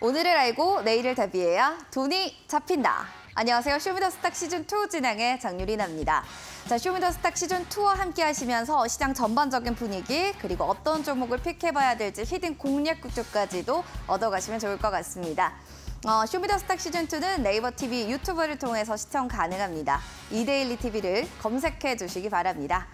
오늘을 알고 내일을 대비해야 돈이 잡힌다. 안녕하세요. 쇼미더스탁 시즌2 진행의 장유리나입니다. 자, 쇼미더스탁 시즌2와 함께 하시면서 시장 전반적인 분위기, 그리고 어떤 종목을 픽해봐야 될지 히든 공략구조까지도 얻어가시면 좋을 것 같습니다. 쇼미더스탁 시즌2는 네이버 TV, 유튜브를 통해서 시청 가능합니다. 이데일리 TV를 검색해 주시기 바랍니다.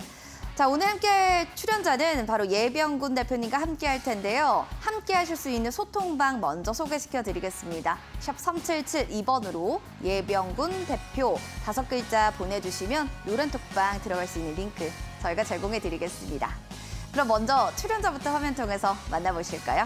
자, 오늘 함께할 출연자는 바로 예병군 대표님과 함께 할 텐데요. 함께 하실 수 있는 소통방 먼저 소개시켜 드리겠습니다. 샵 3772번으로 예병군 대표 5글자 보내주시면 노란톡방 들어갈 수 있는 링크 저희가 제공해 드리겠습니다. 그럼 먼저 출연자부터 화면 통해서 만나보실까요?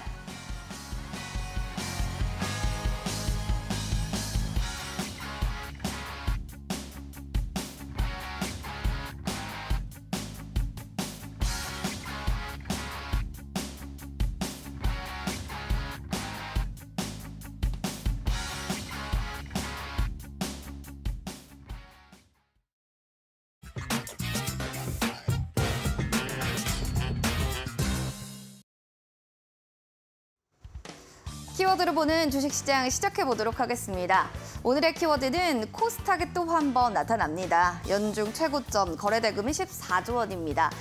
키워드를 보는 주식시장 시작해보도록 하겠습니다. 오늘의 키워드는 코스닥에 또 한 번 나타납니다. 연중 최고점 거래대금이 14조 원입니다.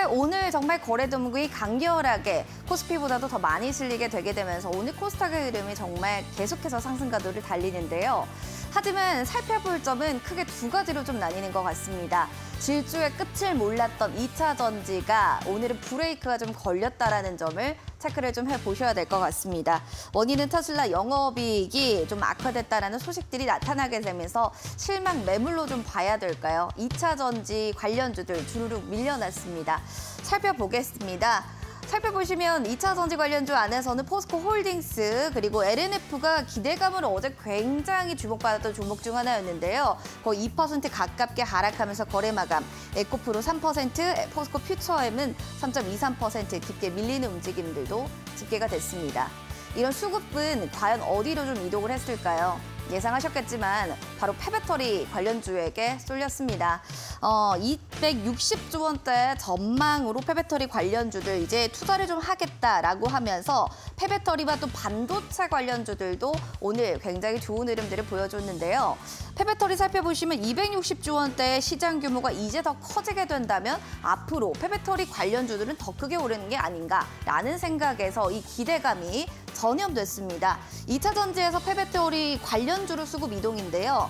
오늘 정말 거래대금이 강렬하게 코스피보다도 더 많이 실리게 되게 되면서 오늘 코스닥의 흐름이 정말 계속해서 상승 가도를 달리는데요. 하지만 살펴볼 점은 크게 두 가지로 좀 나뉘는 것 같습니다. 질주의 끝을 몰랐던 2차 전지가 오늘은 브레이크가 좀 걸렸다라는 점을 체크를 좀 해보셔야 될 것 같습니다. 원인은 테슬라 영업이익이 좀 악화됐다라는 소식들이 나타나게 되면서 실망 매물로 좀 봐야 될까요? 2차 전지 관련주들 주르륵 밀려났습니다. 살펴보겠습니다. 살펴보시면 2차 전지 관련주 안에서는 포스코 홀딩스 그리고 LNF가 기대감으로 어제 굉장히 주목받았던 종목 중 하나였는데요. 거의 2% 가깝게 하락하면서 거래 마감. 에코프로 3%, 포스코 퓨처엠은 3.23% 깊게 밀리는 움직임들도 집계가 됐습니다. 이런 수급은 과연 어디로 좀 이동을 했을까요? 예상하셨겠지만 바로 폐배터리 관련주에게 쏠렸습니다. 260조 원대 전망으로 폐배터리 관련주들 이제 투자를 좀 하겠다라고 하면서 폐배터리와 또 반도체 관련주들도 오늘 굉장히 좋은 흐름들을 보여줬는데요. 폐배터리 살펴보시면 260조 원대의 시장 규모가 이제 더 커지게 된다면 앞으로 폐배터리 관련주들은 더 크게 오르는 게 아닌가라는 생각에서 이 기대감이 전염됐습니다. 2차 전지에서 폐배터리 관련주로 수급 이동인데요.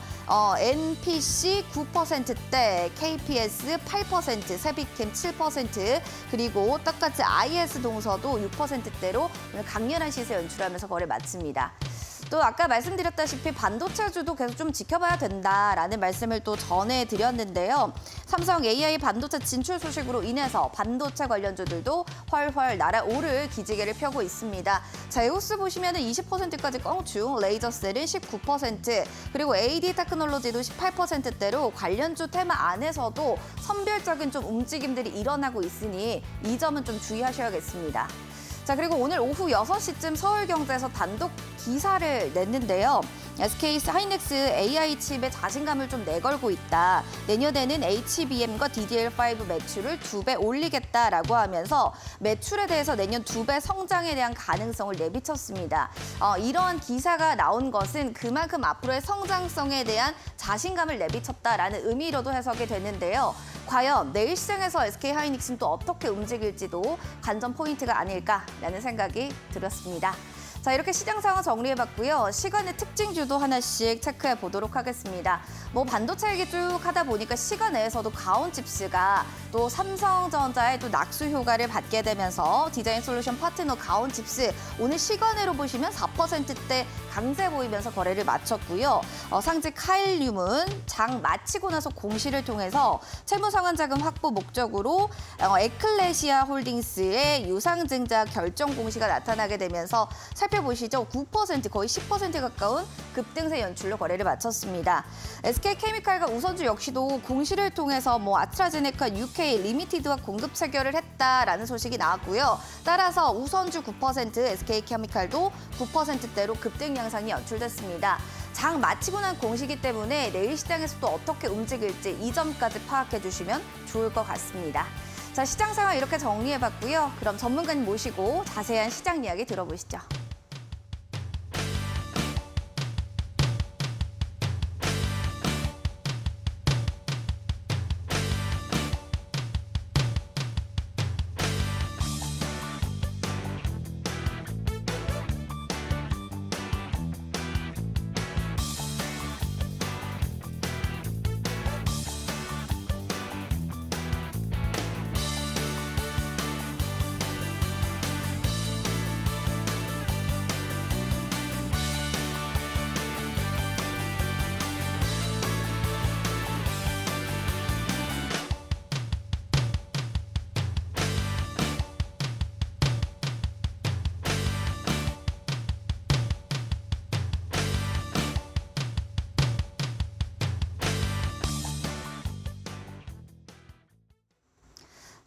NPC 9%대, KPS 8%, 세비캠 7%, 그리고 똑같이 IS 동서도 6%대로 강렬한 시세 연출하면서 거래 마칩니다. 또 아까 말씀드렸다시피 반도체주도 계속 좀 지켜봐야 된다라는 말씀을 또 전해드렸는데요. 삼성 AI 반도체 진출 소식으로 인해서 반도체 관련주들도 훨훨 날아오를 기지개를 펴고 있습니다. 제우스 보시면 20%까지 껑충, 레이저셀은 19%, 그리고 AD 테크놀로지도 18%대로 관련주 테마 안에서도 선별적인 좀 움직임들이 일어나고 있으니 이 점은 좀 주의하셔야겠습니다. 자, 그리고 오늘 오후 6시쯤 서울경제에서 단독 기사를 냈는데요. SK 하이닉스 AI 칩에 자신감을 좀 내걸고 있다. 내년에는 HBM과 DDR5 매출을 2배 올리겠다라고 하면서 매출에 대해서 내년 2배 성장에 대한 가능성을 내비쳤습니다. 이러한 기사가 나온 것은 그만큼 앞으로의 성장성에 대한 자신감을 내비쳤다라는 의미로도 해석이 되는데요. 과연 내일 시장에서 SK 하이닉스는 또 어떻게 움직일지도 관전 포인트가 아닐까라는 생각이 들었습니다. 자, 이렇게 시장 상황 정리해봤고요. 시간의 특징주도 하나씩 체크해 보도록 하겠습니다. 반도체 얘기 쭉 하다 보니까 시간 내에서도 가온칩스가 또 삼성전자의 또 낙수 효과를 받게 되면서 디자인 솔루션 파트너 가온칩스 오늘 시간으로 보시면 4%대 강세 보이면서 거래를 마쳤고요. 상지 카일륨은 장 마치고 나서 공시를 통해서 채무상환 자금 확보 목적으로 에클레시아 홀딩스의 유상증자 결정 공시가 나타나게 되면서 살펴보시죠. 9% 거의 10% 가까운 급등세 연출로 거래를 마쳤습니다. SK케미칼과 우선주 역시도 공시를 통해서 아스트라제네카 UK 리미티드와 공급 체결을 했다라는 소식이 나왔고요. 따라서 우선주 9%, SK케미칼도 9%대로 급등 양상이 연출됐습니다. 장 마치고 난 공시기 때문에 내일 시장에서 또 어떻게 움직일지 이 점까지 파악해 주시면 좋을 것 같습니다. 자, 시장 상황 이렇게 정리해봤고요. 그럼 전문가님 모시고 자세한 시장 이야기 들어보시죠.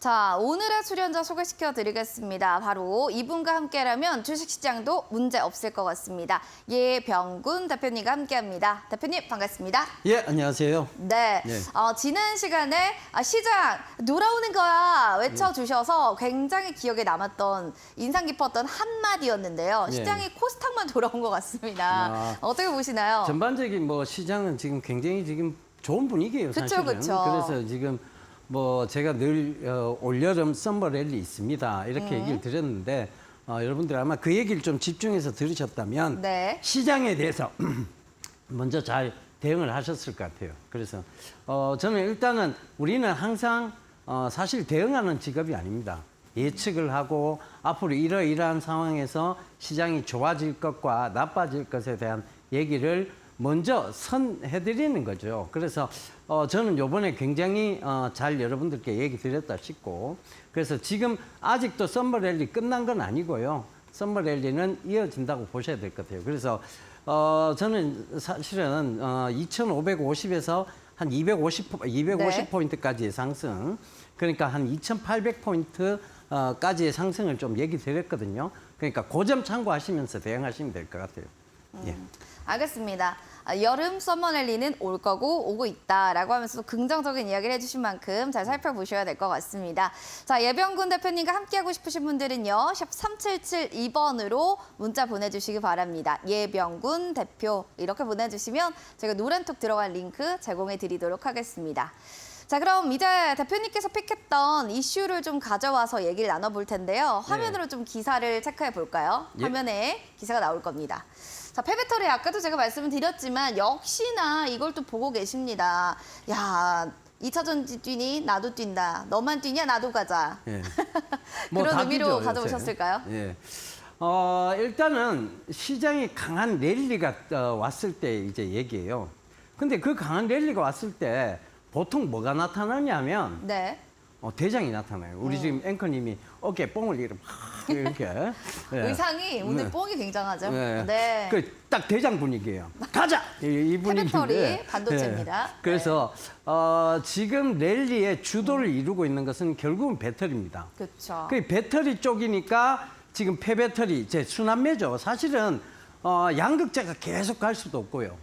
자, 오늘의 출연자 소개시켜 드리겠습니다. 바로 이분과 함께라면 주식시장도 문제 없을 것 같습니다. 예병군 대표님과 함께합니다. 대표님 반갑습니다. 예, 안녕하세요. 네, 네. 지난 시간에 시장 돌아오는 거야 외쳐주셔서 굉장히 기억에 남았던 인상 깊었던 한마디였는데요. 네. 시장이 코스닥만 돌아온 것 같습니다. 아. 어떻게 보시나요? 전반적인 시장은 지금 굉장히 지금 좋은 분위기예요, 그쵸, 사실은. 그쵸. 그래서 지금 제가 늘 올여름 썸머 랠리 있습니다. 이렇게 얘기를 드렸는데 여러분들 아마 그 얘기를 좀 집중해서 들으셨다면 네. 시장에 대해서 먼저 잘 대응을 하셨을 것 같아요. 그래서 저는 일단은 우리는 항상 사실 대응하는 직업이 아닙니다. 예측을 하고 앞으로 이러이러한 상황에서 시장이 좋아질 것과 나빠질 것에 대한 얘기를 먼저 선해드리는 거죠. 그래서 저는 요번에 굉장히 잘 여러분들께 얘기 드렸다 싶고, 그래서 지금 아직도 썸머 랠리 끝난 건 아니고요. 썸머 랠리는 이어진다고 보셔야 될 것 같아요. 그래서 저는 사실은 2,550에서 한 250포인트까지의 상승, 그러니까 한 2,800포인트까지의 상승을 좀 얘기 드렸거든요. 그러니까 그 점 참고하시면서 대응하시면 될 것 같아요. 예. 알겠습니다. 여름 서머 랠리는 올 거고 오고 있다라고 하면서 긍정적인 이야기를 해주신 만큼 잘 살펴보셔야 될 것 같습니다. 자, 예병군 대표님과 함께하고 싶으신 분들은요. 샵 3772번으로 문자 보내주시기 바랍니다. 예병군 대표 이렇게 보내주시면 저희가 노란톡 들어간 링크 제공해 드리도록 하겠습니다. 자, 그럼 이제 대표님께서 픽했던 이슈를 좀 가져와서 얘기를 나눠볼 텐데요. 화면으로 좀 기사를 체크해 볼까요? 예. 화면에 기사가 나올 겁니다. 자, 폐배터리 아까도 제가 말씀을 드렸지만 역시나 이걸 또 보고 계십니다. 야, 2차전지 뛰니? 나도 뛴다. 너만 뛰냐? 나도 가자. 예. 그런 다 의미로 뛰죠, 요새. 가져오셨을까요? 예. 일단은 시장이 강한 랠리가 왔을 때 이제 얘기예요. 근데 그 강한 랠리가 왔을 때 보통 뭐가 나타나냐면 네. 대장이 나타나요. 우리 지금 앵커님이 어깨에 뽕을 이렇게. 예. 의상이 오늘 네. 뽕이 굉장하죠. 네. 네. 딱 대장 분위기예요. 가자! 이 분위기인데. 폐배터리 반도체입니다. 예. 그래서 지금 랠리의 주도를 이루고 있는 것은 결국은 배터리입니다. 그렇죠. 그 배터리 쪽이니까 지금 폐배터리, 이제 순환매죠. 사실은 양극재가 계속 갈 수도 없고요.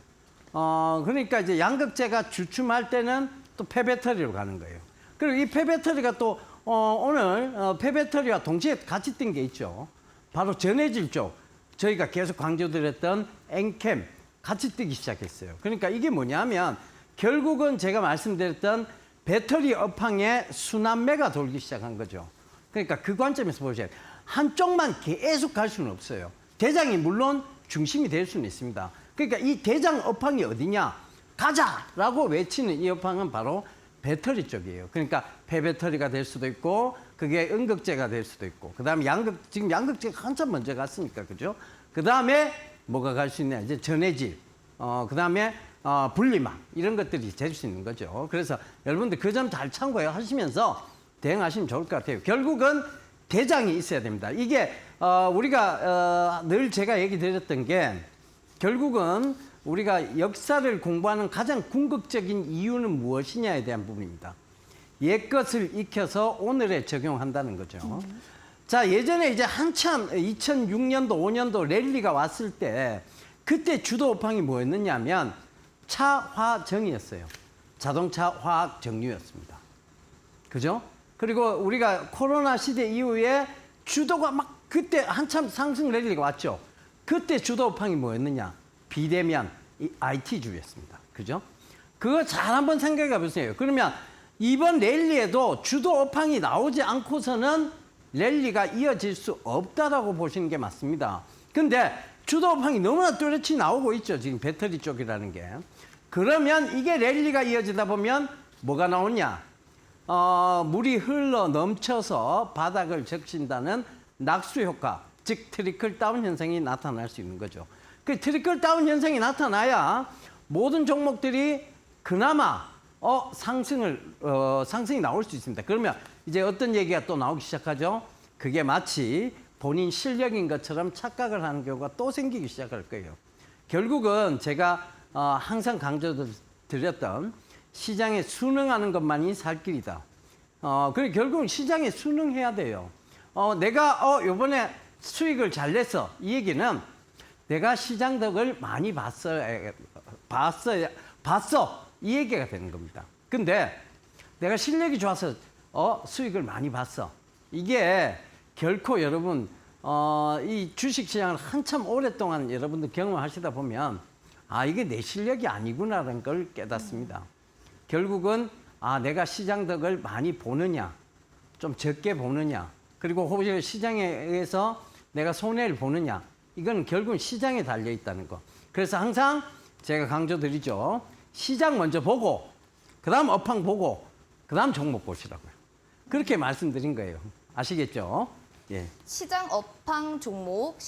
그러니까 이제 양극재가 주춤할 때는 또 폐배터리로 가는 거예요. 그리고 이 폐배터리가 또 오늘 폐배터리와 동시에 같이 뜬 게 있죠. 바로 전해질 쪽. 저희가 계속 강조드렸던 엔캠 같이 뜨기 시작했어요. 그러니까 이게 뭐냐면 결국은 제가 말씀드렸던 배터리 업황에 순환매가 돌기 시작한 거죠. 그러니까 그 관점에서 보셔야 돼요. 한쪽만 계속 갈 수는 없어요. 대장이 물론 중심이 될 수는 있습니다. 그러니까 이 대장 업황이 어디냐? 가자라고 외치는 이 업황은 바로 배터리 쪽이에요. 그러니까 폐배터리가 될 수도 있고 그게 음극재가 될 수도 있고 그다음에 지금 양극재가 한참 먼저 갔으니까 그죠? 그다음에 뭐가 갈 수 있냐? 이제 전해질. 그다음에 분리막 이런 것들이 될 수 있는 거죠. 그래서 여러분들 그 점 잘 참고하시면서 대응하시면 좋을 것 같아요. 결국은 대장이 있어야 됩니다. 이게 우리가 늘 제가 얘기 드렸던 게 결국은 우리가 역사를 공부하는 가장 궁극적인 이유는 무엇이냐에 대한 부분입니다. 옛것을 익혀서 오늘에 적용한다는 거죠. 자, 예전에 이제 한참 2006년도, 5년도 랠리가 왔을 때 그때 주도 업황이 뭐였느냐면 차화정이었어요. 자동차 화학 정유였습니다. 그죠? 그리고 우리가 코로나 시대 이후에 주도가 막 그때 한참 상승 랠리가 왔죠. 그때 주도 업황이 뭐였느냐? 비대면 IT주였습니다. 그죠? 그거 잘 한번 생각해 보세요. 그러면 이번 랠리에도 주도 업황이 나오지 않고서는 랠리가 이어질 수 없다라고 보시는 게 맞습니다. 근데 주도 업황이 너무나 뚜렷이 나오고 있죠. 지금 배터리 쪽이라는 게. 그러면 이게 랠리가 이어지다 보면 뭐가 나오냐? 물이 흘러 넘쳐서 바닥을 적신다는 낙수 효과, 즉 트리클 다운 현상이 나타날 수 있는 거죠. 그 트리클 다운 현상이 나타나야 모든 종목들이 그나마 상승이 나올 수 있습니다. 그러면 이제 어떤 얘기가 또 나오기 시작하죠? 그게 마치 본인 실력인 것처럼 착각을 하는 경우가 또 생기기 시작할 거예요. 결국은 제가 항상 강조드렸던 시장에 순응하는 것만이 살 길이다. 그래 결국은 시장에 순응해야 돼요. 내가 요번에 수익을 잘 냈어. 이 얘기는 내가 시장 덕을 많이 봤어. 이 얘기가 되는 겁니다. 근데 내가 실력이 좋아서 수익을 많이 봤어. 이게 결코 여러분 이 주식시장을 한참 오랫동안 여러분들 경험하시다 보면 이게 내 실력이 아니구나라는 걸 깨닫습니다. 결국은 내가 시장 덕을 많이 보느냐, 좀 적게 보느냐, 그리고 혹시 시장에 의해서 내가 손해를 보느냐, 이건 결국은 시장에 달려 있다는 거. 그래서 항상 제가 강조드리죠. 시장 먼저 보고, 그 다음 업황 보고, 그 다음 종목 보시라고요. 그렇게 말씀드린 거예요. 아시겠죠? 예. 시장 업황 종목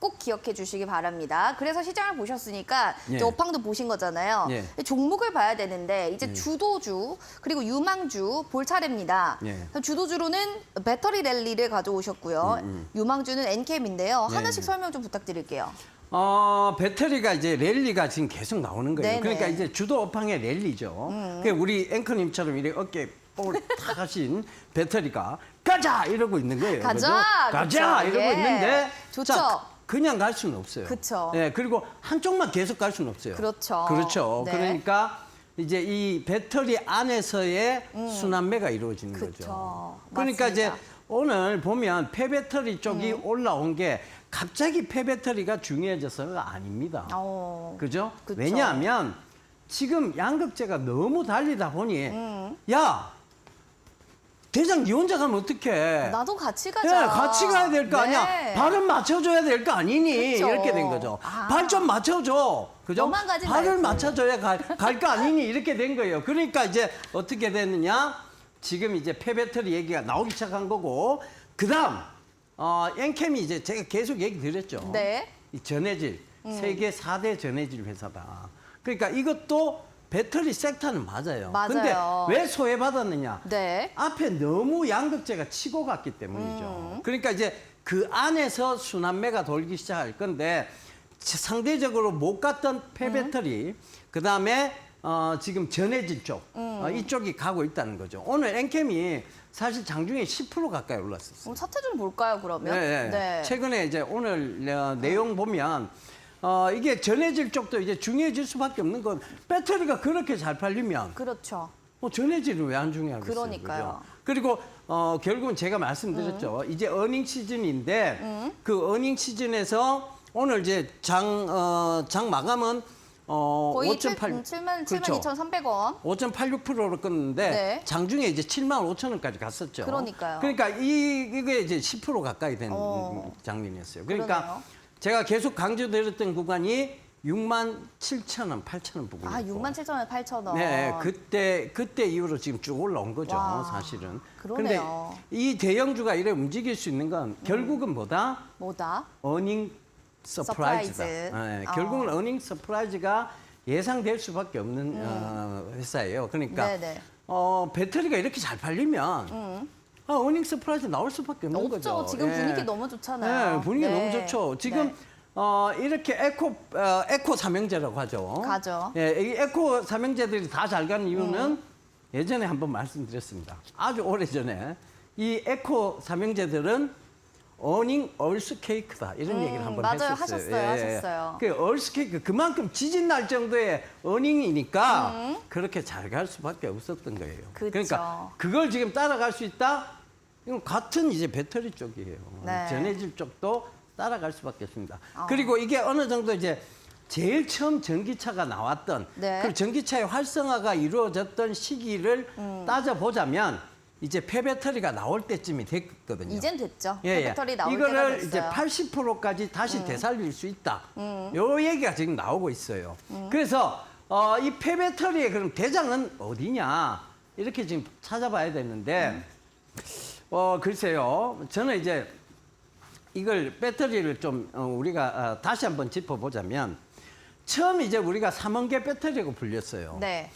꼭 기억해 주시기 바랍니다. 그래서 시장을 보셨으니까 예. 이제 업황도 보신 거잖아요. 예. 종목을 봐야 되는데 이제 주도주 그리고 유망주 볼 차례입니다. 예. 주도주로는 배터리 랠리를 가져오셨고요. 유망주는 엔캠인데요. 예. 하나씩 설명 좀 부탁드릴게요. 배터리가 이제 랠리가 지금 계속 나오는 거예요. 네네. 그러니까 이제 주도 업황의 랠리죠. 그러니까 우리 앵커님처럼 이렇게 어깨 볼을 탁 하신 배터리가 가자 이러고 있는 거예요. 가자! 그죠? 가자 그쵸. 이러고 예. 있는데 좋죠. 그냥 갈 수는 없어요. 그쵸. 예, 그리고 한쪽만 계속 갈 수는 없어요. 그렇죠. 그렇죠. 네. 그러니까 이제 이 배터리 안에서의 순환매가 이루어지는 그쵸. 거죠. 그러니까 맞습니다. 이제 오늘 보면 폐배터리 쪽이 올라온 게 갑자기 폐배터리가 중요해져서가 아닙니다. 그죠? 그쵸. 왜냐하면 지금 양극재가 너무 달리다 보니 야 대장 니 혼자 가면 어떡해. 나도 같이 가자. 예, 같이 가야 될 거 네. 아니야. 발은 맞춰줘야 될 거 아니니. 그쵸. 이렇게 된 거죠. 발 좀 맞춰줘. 그죠? 너만 가지 발을 말고. 맞춰줘야 갈 거 아니니. 이렇게 된 거예요. 그러니까 이제 어떻게 됐느냐. 지금 이제 폐배터리 얘기가 나오기 시작한 거고 그 다음 엔캠이 이제 제가 계속 얘기 드렸죠. 네. 이 전해질 세계 4대 전해질 회사다. 그러니까 이것도 배터리 섹터는 맞아요. 맞아요. 근데 왜 소외받았느냐? 네. 앞에 너무 양극재가 치고 갔기 때문이죠. 그러니까 이제 그 안에서 순환매가 돌기 시작할 건데 상대적으로 못 갔던 폐배터리 그다음에 지금 전해질 쪽 이쪽이 가고 있다는 거죠. 오늘 엔캠이 사실 장중에 10% 가까이 올랐었어요. 차트 좀 볼까요, 그러면? 네. 최근에 이제 오늘 내용 보면 이게 전해질 쪽도 이제 중요해질 수밖에 없는 건 배터리가 그렇게 잘 팔리면 그렇죠. 전해질은 왜 안 중요하겠어요? 그러니까요. 그죠? 그리고 결국은 제가 말씀드렸죠. 이제 어닝 시즌인데 그 어닝 시즌에서 오늘 이제 장 마감은 거의 5.8 72,300원. 5.86%로 끊는데 네. 장중에 이제 75,000원까지 갔었죠. 그러니까요. 그러니까 이게 이제 10% 가까이 된 장면이었어요. 그러니까 그러네요. 제가 계속 강조드렸던 구간이 67,000원, 8,000원 부분이었고. 67,000원, 8,000원. 네, 그때 이후로 지금 쭉 올라온 거죠, 와, 사실은. 그러네요. 근데 이 대형주가 이래 움직일 수 있는 건 결국은 뭐다? 어닝 서프라이즈다. 서프라이즈. 네, 결국은 어닝 서프라이즈가 예상될 수밖에 없는 회사예요. 그러니까 네네. 배터리가 이렇게 잘 팔리면 어닝 서프라이즈 나올 수밖에 없는 거죠. 없죠. 지금 예. 분위기 너무 좋잖아요. 네, 분위기 네. 너무 좋죠. 지금 네. 이렇게 에코 삼형제라고 하죠. 가죠. 예, 이 에코 삼형제들이 다 잘 가는 이유는 예전에 한번 말씀드렸습니다. 아주 오래전에 이 에코 삼형제들은 어닝 얼스 케이크다 이런 얘기를 한번 맞아요. 했었어요. 하셨어요. 그 얼스 케이크 그만큼 지진 날 정도의 어닝이니까 그렇게 잘 갈 수밖에 없었던 거예요. 그쵸. 그러니까 그걸 지금 따라갈 수 있다. 이건 같은 이제 배터리 쪽이에요. 네. 전해질 쪽도 따라갈 수밖에 없습니다. 그리고 이게 어느 정도 이제 제일 처음 전기차가 나왔던 네. 그 전기차의 활성화가 이루어졌던 시기를 따져보자면 이제 폐배터리가 나올 때쯤이 됐거든요. 이젠 됐죠. 예, 배터리 나올 때가 이거를 됐어요. 이제 80%까지 다시 되살릴 수 있다. 요 얘기가 지금 나오고 있어요. 그래서 이 폐배터리의 그럼 대장은 어디냐 이렇게 지금 찾아봐야 되는데 글쎄요. 저는 이제 이걸 배터리를 좀 우리가 다시 한번 짚어보자면 처음 이제 우리가 삼원계 배터리라고 불렸어요. 네.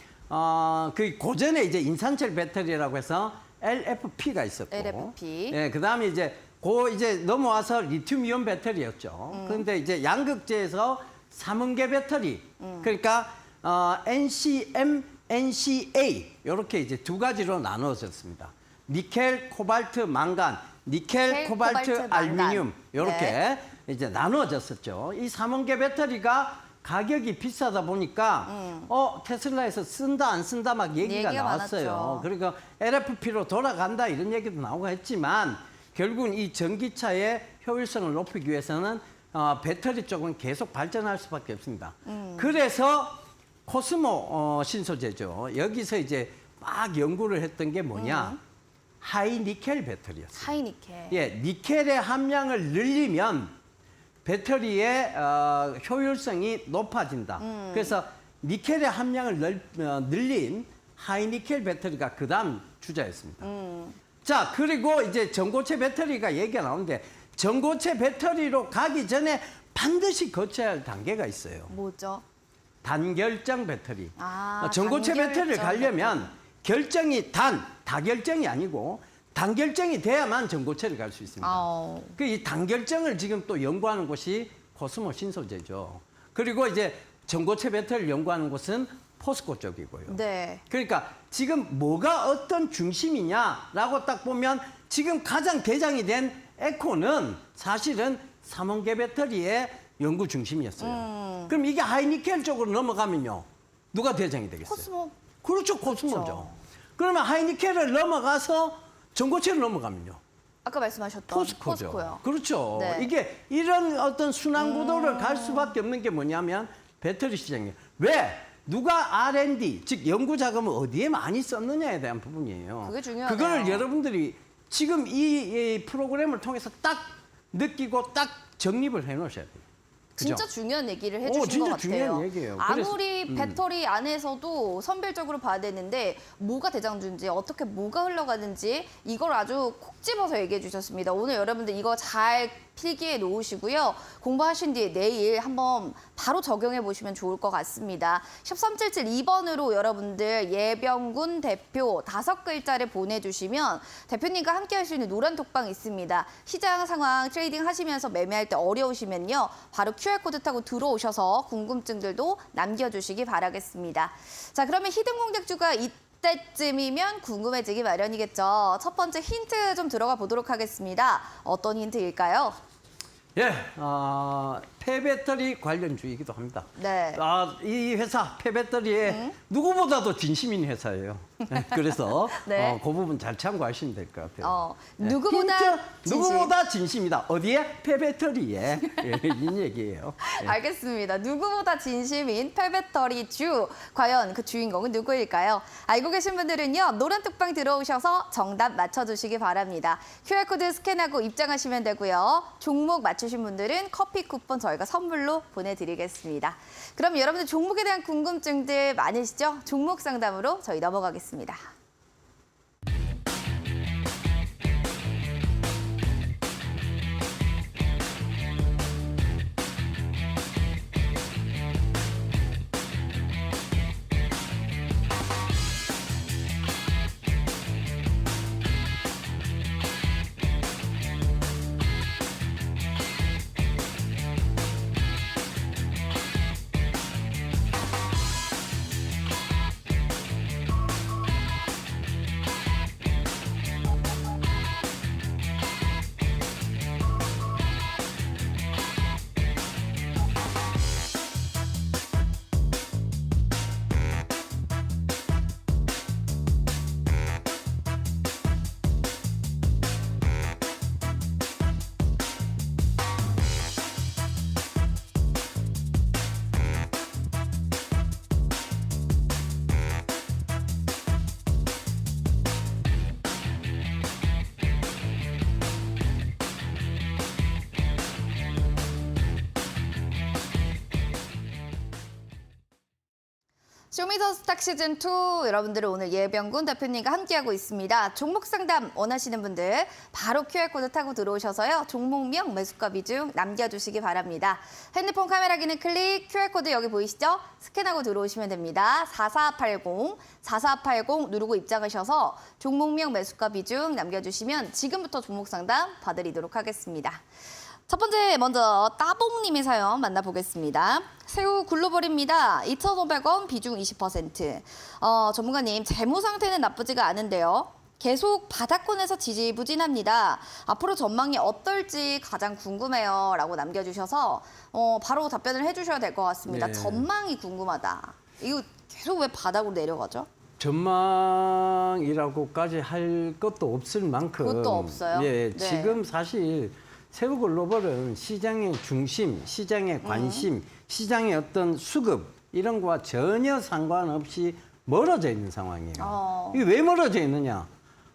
그 고전에 이제 인산철 배터리라고 해서 LFP가 있었고, LFP. 예, 그다음에 이제 이제 넘어와서 리튬이온 배터리였죠. 그런데 이제 양극재에서 삼원계 배터리, 그러니까 NCM NCA 이렇게 이제 두 가지로 나누어졌습니다. 니켈, 코발트, 망간, 니켈, 코발트, 알루미늄 이렇게 네. 이제 나누어졌었죠. 이 3원계 배터리가 가격이 비싸다 보니까 테슬라에서 쓴다 안 쓴다 막 얘기가 나왔어요. 많았죠. 그러니까 LFP로 돌아간다 이런 얘기도 나오고 했지만 결국은 이 전기차의 효율성을 높이기 위해서는 배터리 쪽은 계속 발전할 수밖에 없습니다. 그래서 코스모 신소재죠. 여기서 이제 막 연구를 했던 게 뭐냐? 하이 니켈 배터리였어요. 하이니켈. 예, 니켈의 함량을 늘리면 배터리의 효율성이 높아진다. 그래서 니켈의 함량을 늘린 하이니켈 배터리가 그다음 주자였습니다. 자, 그리고 이제 전고체 배터리가 얘기가 나오는데 전고체 배터리로 가기 전에 반드시 거쳐야 할 단계가 있어요. 뭐죠? 단결정 배터리. 전고체 단결정 배터리를 가려면 결정이 다결정이 아니고 단결정이 돼야만 전고체를 갈 수 있습니다. 그 이 단결정을 지금 또 연구하는 곳이 코스모 신소재죠. 그리고 이제 전고체 배터리를 연구하는 곳은 포스코 쪽이고요. 네. 그러니까 지금 뭐가 어떤 중심이냐라고 딱 보면 지금 가장 대장이 된 에코는 사실은 3원계 배터리의 연구 중심이었어요. 그럼 이게 하이니켈 쪽으로 넘어가면요. 누가 대장이 되겠어요? 코스모. 그렇죠. 코스모죠. 그렇죠. 그러면 하이니켈을 넘어가서 전고체를 넘어가면요. 아까 말씀하셨던 포스코죠. 포스코요. 그렇죠. 네. 이게 이런 어떤 순환 구도를 갈 수밖에 없는 게 뭐냐면 배터리 시장이에요. 왜? 누가 R&D, 즉 연구 자금을 어디에 많이 썼느냐에 대한 부분이에요. 그게 중요하네요. 그거를 여러분들이 지금 이 프로그램을 통해서 딱 느끼고 딱 정립을 해놓으셔야 돼요. 그죠? 진짜 중요한 얘기를 해주신 진짜 것 같아요. 중요한 얘기예요. 아무리 배터리 안에서도 선별적으로 봐야 되는데 뭐가 대장주인지 어떻게 뭐가 흘러가는지 이걸 아주 콕 집어서 얘기해 주셨습니다. 오늘 여러분들 이거 잘 필기해 놓으시고요. 공부하신 뒤에 내일 한번 바로 적용해 보시면 좋을 것 같습니다. 샵 3772번으로 여러분들 예병군 대표 5글자를 보내주시면 대표님과 함께 할 수 있는 노란 톡방 있습니다. 시장 상황 트레이딩 하시면서 매매할 때 어려우시면요. 바로 QR코드 타고 들어오셔서 궁금증들도 남겨주시기 바라겠습니다. 자, 그러면 히든 공략주가 이때쯤이면 궁금해지기 마련이겠죠. 첫 번째 힌트 좀 들어가 보도록 하겠습니다. 어떤 힌트일까요? 예, 폐배터리 관련주이기도 합니다. 네. 이 회사 폐배터리에 누구보다도 진심인 회사예요. 그래서 네. 그 부분 잘 참고하시면 될 것 같아요. 누구보다 힌트, 진심. 누구보다 진심이다. 어디에? 폐배터리에. 이 얘기예요. 예. 알겠습니다. 누구보다 진심인 폐배터리 주. 과연 그 주인공은 누구일까요? 알고 계신 분들은요. 노란 뚝방 들어오셔서 정답 맞춰주시기 바랍니다. QR코드 스캔하고 입장하시면 되고요. 종목 맞추신 분들은 커피 쿠폰 저희가 선물로 보내드리겠습니다. 그럼 여러분들 종목에 대한 궁금증들 많으시죠? 종목 상담으로 저희 넘어가겠습니다. 쇼미더스탁 시즌2 여러분들은 오늘 예병군 대표님과 함께하고 있습니다. 종목 상담 원하시는 분들 바로 QR코드 타고 들어오셔서요. 종목명, 매수가 비중 남겨주시기 바랍니다. 핸드폰 카메라 기능 클릭, QR코드 여기 보이시죠? 스캔하고 들어오시면 됩니다. 4480 누르고 입장하셔서 종목명, 매수가 비중 남겨주시면 지금부터 종목 상담 봐드리도록 하겠습니다. 첫 번째 먼저 따봉님의 사연 만나보겠습니다. 새우 글로벌입니다. 2,500원 비중 20%. 전문가님 재무 상태는 나쁘지가 않은데요. 계속 바닥권에서 지지부진합니다. 앞으로 전망이 어떨지 가장 궁금해요. 라고 남겨주셔서 바로 답변을 해주셔야 될 것 같습니다. 네. 전망이 궁금하다. 이거 계속 왜 바닥으로 내려가죠? 전망이라고까지 할 것도 없을 만큼 그것도 없어요? 예, 네. 지금 사실 새우 글로벌은 시장의 중심, 시장의 관심, 시장의 어떤 수급 이런 거와 전혀 상관없이 멀어져 있는 상황이에요. 이게 왜 멀어져 있느냐?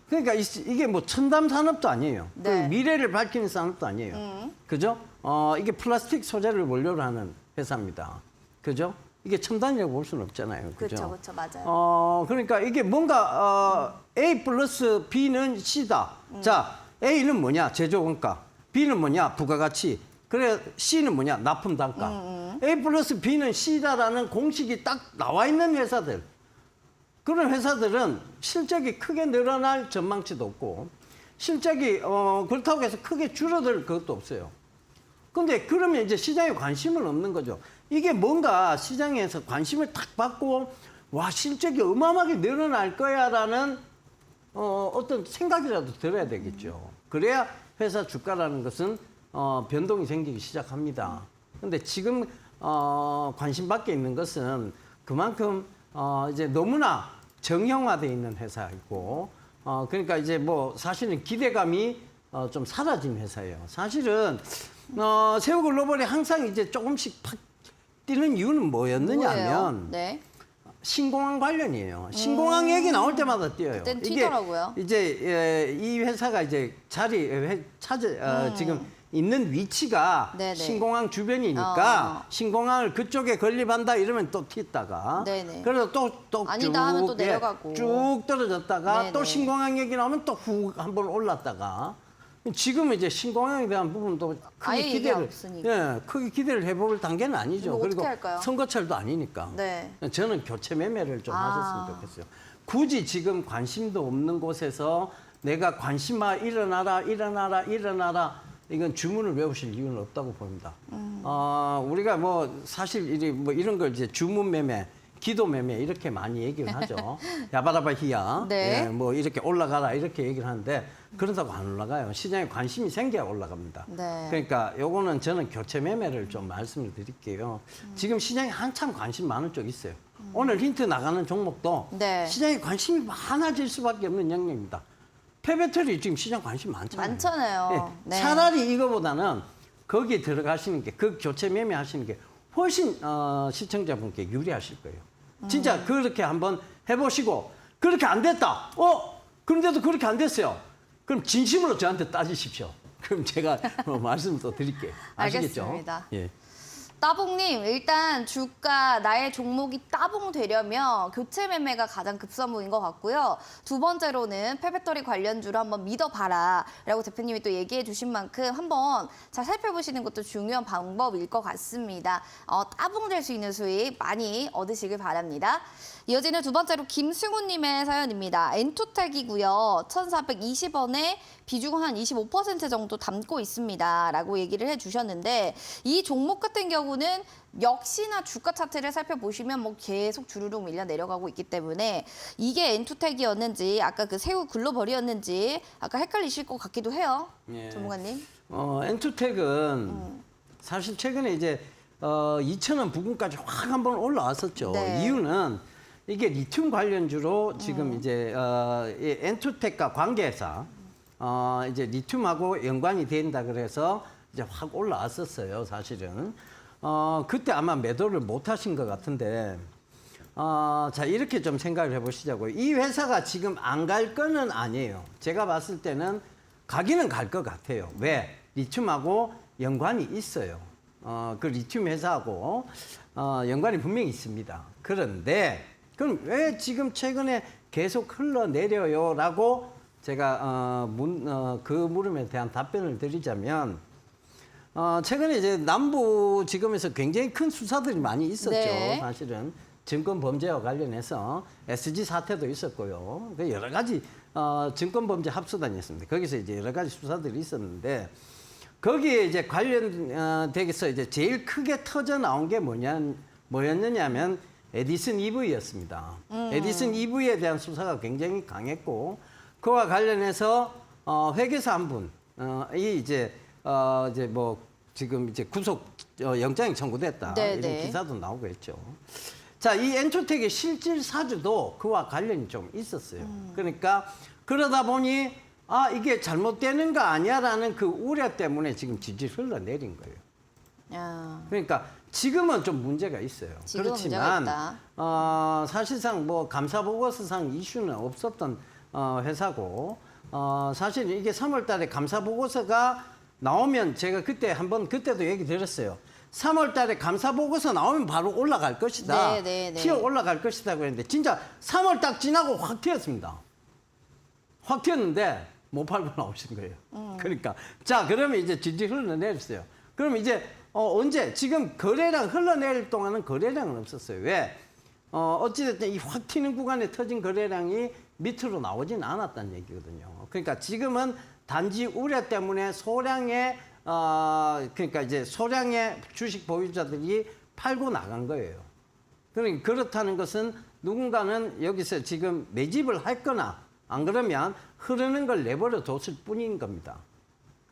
그러니까 이게 뭐 첨단 산업도 아니에요. 네. 그 미래를 밝히는 산업도 아니에요. 그죠? 이게 플라스틱 소재를 원료로 하는 회사입니다. 그죠? 이게 첨단이라고 볼 수는 없잖아요. 그죠? 그렇죠, 맞아요. 그러니까 이게 뭔가 A 플러스 B는 C다. 자, A는 뭐냐? 제조 원가. B는 뭐냐? 부가가치. 그래 C는 뭐냐? 납품 단가. A 플러스 B는 C다라는 공식이 딱 나와 있는 회사들. 그런 회사들은 실적이 크게 늘어날 전망치도 없고 실적이 그렇다고 해서 크게 줄어들 것도 없어요. 근데 그러면 이제 시장에 관심은 없는 거죠. 이게 뭔가 시장에서 관심을 탁 받고 와 실적이 어마어마하게 늘어날 거야라는 어떤 생각이라도 들어야 되겠죠. 그래야 회사 주가라는 것은 변동이 생기기 시작합니다. 근데 지금 관심 밖에 있는 것은 그만큼 이제 너무나 정형화돼 있는 회사이고 그러니까 이제 뭐 사실은 기대감이 좀 사라진 회사예요. 사실은 새우 글로벌이 항상 이제 조금씩 팍 뛰는 이유는 뭐였느냐면 네. 신공항 관련이에요. 신공항 얘기 나올 때마다 뛰어요. 그땐 튀더라고요. 이제 이 회사가 이제 지금 있는 위치가 네네. 신공항 주변이니까 신공항을 그쪽에 건립한다 이러면 또 튀다가 네네. 그래서 또 아니다 하면 또 내려가고. 쭉 떨어졌다가 네네. 또 신공항 얘기 나오면 또 훅 한번 올랐다가 지금은 이제 신공항에 대한 부분도 아예 크게 얘기가 기대를 없으니까. 크게 기대를 해볼 단계는 아니죠. 이거 어떻게 그리고 할까요? 선거철도 아니니까. 네. 저는 교체 매매를 좀 하셨으면 좋겠어요. 굳이 지금 관심도 없는 곳에서 내가 관심아 일어나라 이건 주문을 외우실 이유는 없다고 봅니다. 우리가 뭐 사실 이런 걸 이제 주문 매매, 기도 매매 이렇게 많이 얘기를 하죠. 야바라바 히야, 네. 예, 뭐 이렇게 올라가라 이렇게 얘기를 하는데 그런다고 안 올라가요. 시장에 관심이 생겨야 올라갑니다. 네. 그러니까 요거는 저는 교체 매매를 좀 말씀을 드릴게요. 지금 시장에 한참 관심 많은 쪽 있어요. 오늘 힌트 나가는 종목도 네. 시장에 관심이 많아질 수밖에 없는 영역입니다. 폐배터리 지금 시장 관심 많잖아요. 많잖아요. 예, 네. 차라리 이거보다는 거기에 들어가시는 게, 그 교체 매매하시는 게 훨씬 시청자분께 유리하실 거예요. 진짜 그렇게 한번 해보시고 그렇게 안 됐다. 그런데도 그렇게 안 됐어요. 그럼 진심으로 저한테 따지십시오. 그럼 제가 말씀 또 드릴게요. 아시겠죠? 알겠습니다. 예. 따봉님, 일단 주가 나의 종목이 따봉되려면 교체 매매가 가장 급선무인 것 같고요. 두 번째로는 폐배터리 관련주로 한번 믿어봐라 라고 대표님이 또 얘기해 주신 만큼 한번 잘 살펴보시는 것도 중요한 방법일 것 같습니다. 따봉될 수 있는 수익 많이 얻으시길 바랍니다. 이어지는 두 번째로 김승우님의 사연입니다. 엔투텍이고요. 1,420원에 비중 한 25% 정도 담고 있습니다. 라고 얘기를 해주셨는데 이 종목 같은 경우는 역시나 주가 차트를 살펴보시면 뭐 계속 주르륵 밀려 내려가고 있기 때문에 이게 엔투텍이었는지 아까 그 새우 글로벌이었는지 아까 헷갈리실 것 같기도 해요. 예. 전문가님. 엔투텍은 사실 최근에 이제 2,000원 부근까지 확 한번 올라왔었죠. 네. 이유는 이게 리튬 관련주로 지금 이제 이 엔투텍과 관계회사 이제 리튬하고 연관이 된다 그래서 이제 확 올라왔었어요. 사실은 그때 아마 매도를 못 하신 것 같은데 자 이렇게 좀 생각을 해보시자고요. 이 회사가 지금 안 갈 거는 아니에요. 제가 봤을 때는 가기는 갈 것 같아요. 왜? 리튬하고 연관이 있어요. 그 리튬 회사하고 연관이 분명히 있습니다. 그런데 그럼 왜 지금 최근에 계속 흘러내려요라고 제가 그 물음에 대한 답변을 드리자면 최근에 이제 남부 지검에서 굉장히 큰 수사들이 많이 있었죠. 네. 사실은 증권 범죄와 관련해서 SG 사태도 있었고요. 그 여러 가지 증권 범죄 합수단이었습니다. 거기서 이제 여러 가지 수사들이 있었는데 거기에 이제 관련되게서 이제 제일 크게 터져 나온 게 뭐였느냐면 에디슨 EV였습니다. 에디슨 EV에 대한 수사가 굉장히 강했고 그와 관련해서 회계사 한 분이 이제 뭐 지금 이제 구속 영장이 청구됐다 네, 이런 네. 기사도 나오고 했죠. 자, 이 엔초텍의 실질 사주도 그와 관련이 좀 있었어요. 그러니까 그러다 보니 이게 잘못되는 거 아니야라는 그 우려 때문에 지금 질질 흘러내린 거예요. 야. 그러니까 지금은 좀 문제가 있어요. 지금은 그렇지만 문제가 있다. 사실상 뭐 감사 보고서상 이슈는 없었던 회사고 사실 이게 3월 달에 감사 보고서가 나오면 제가 그때도 얘기 드렸어요. 3월 달에 감사 보고서 나오면 바로 올라갈 것이다. 네, 네, 네. 튀어 올라갈 것이다 그랬는데 진짜 3월 딱 지나고 확 튀었습니다. 확 튀었는데 못 팔고 나오신 거예요. 그러니까 자 그러면 이제 질질 흘러내렸어요. 그럼 이제 언제 지금 거래량 흘러내릴 동안은 거래량은 없었어요. 왜? 어찌됐든 이 확 튀는 구간에 터진 거래량이 밑으로 나오진 않았다는 얘기거든요. 그러니까 지금은 단지 우려 때문에 소량의 그러니까 이제 소량의 주식 보유자들이 팔고 나간 거예요. 그러니까 그렇다는 것은 누군가는 여기서 지금 매집을 할 거나 안 그러면 흐르는 걸 내버려 뒀을 뿐인 겁니다.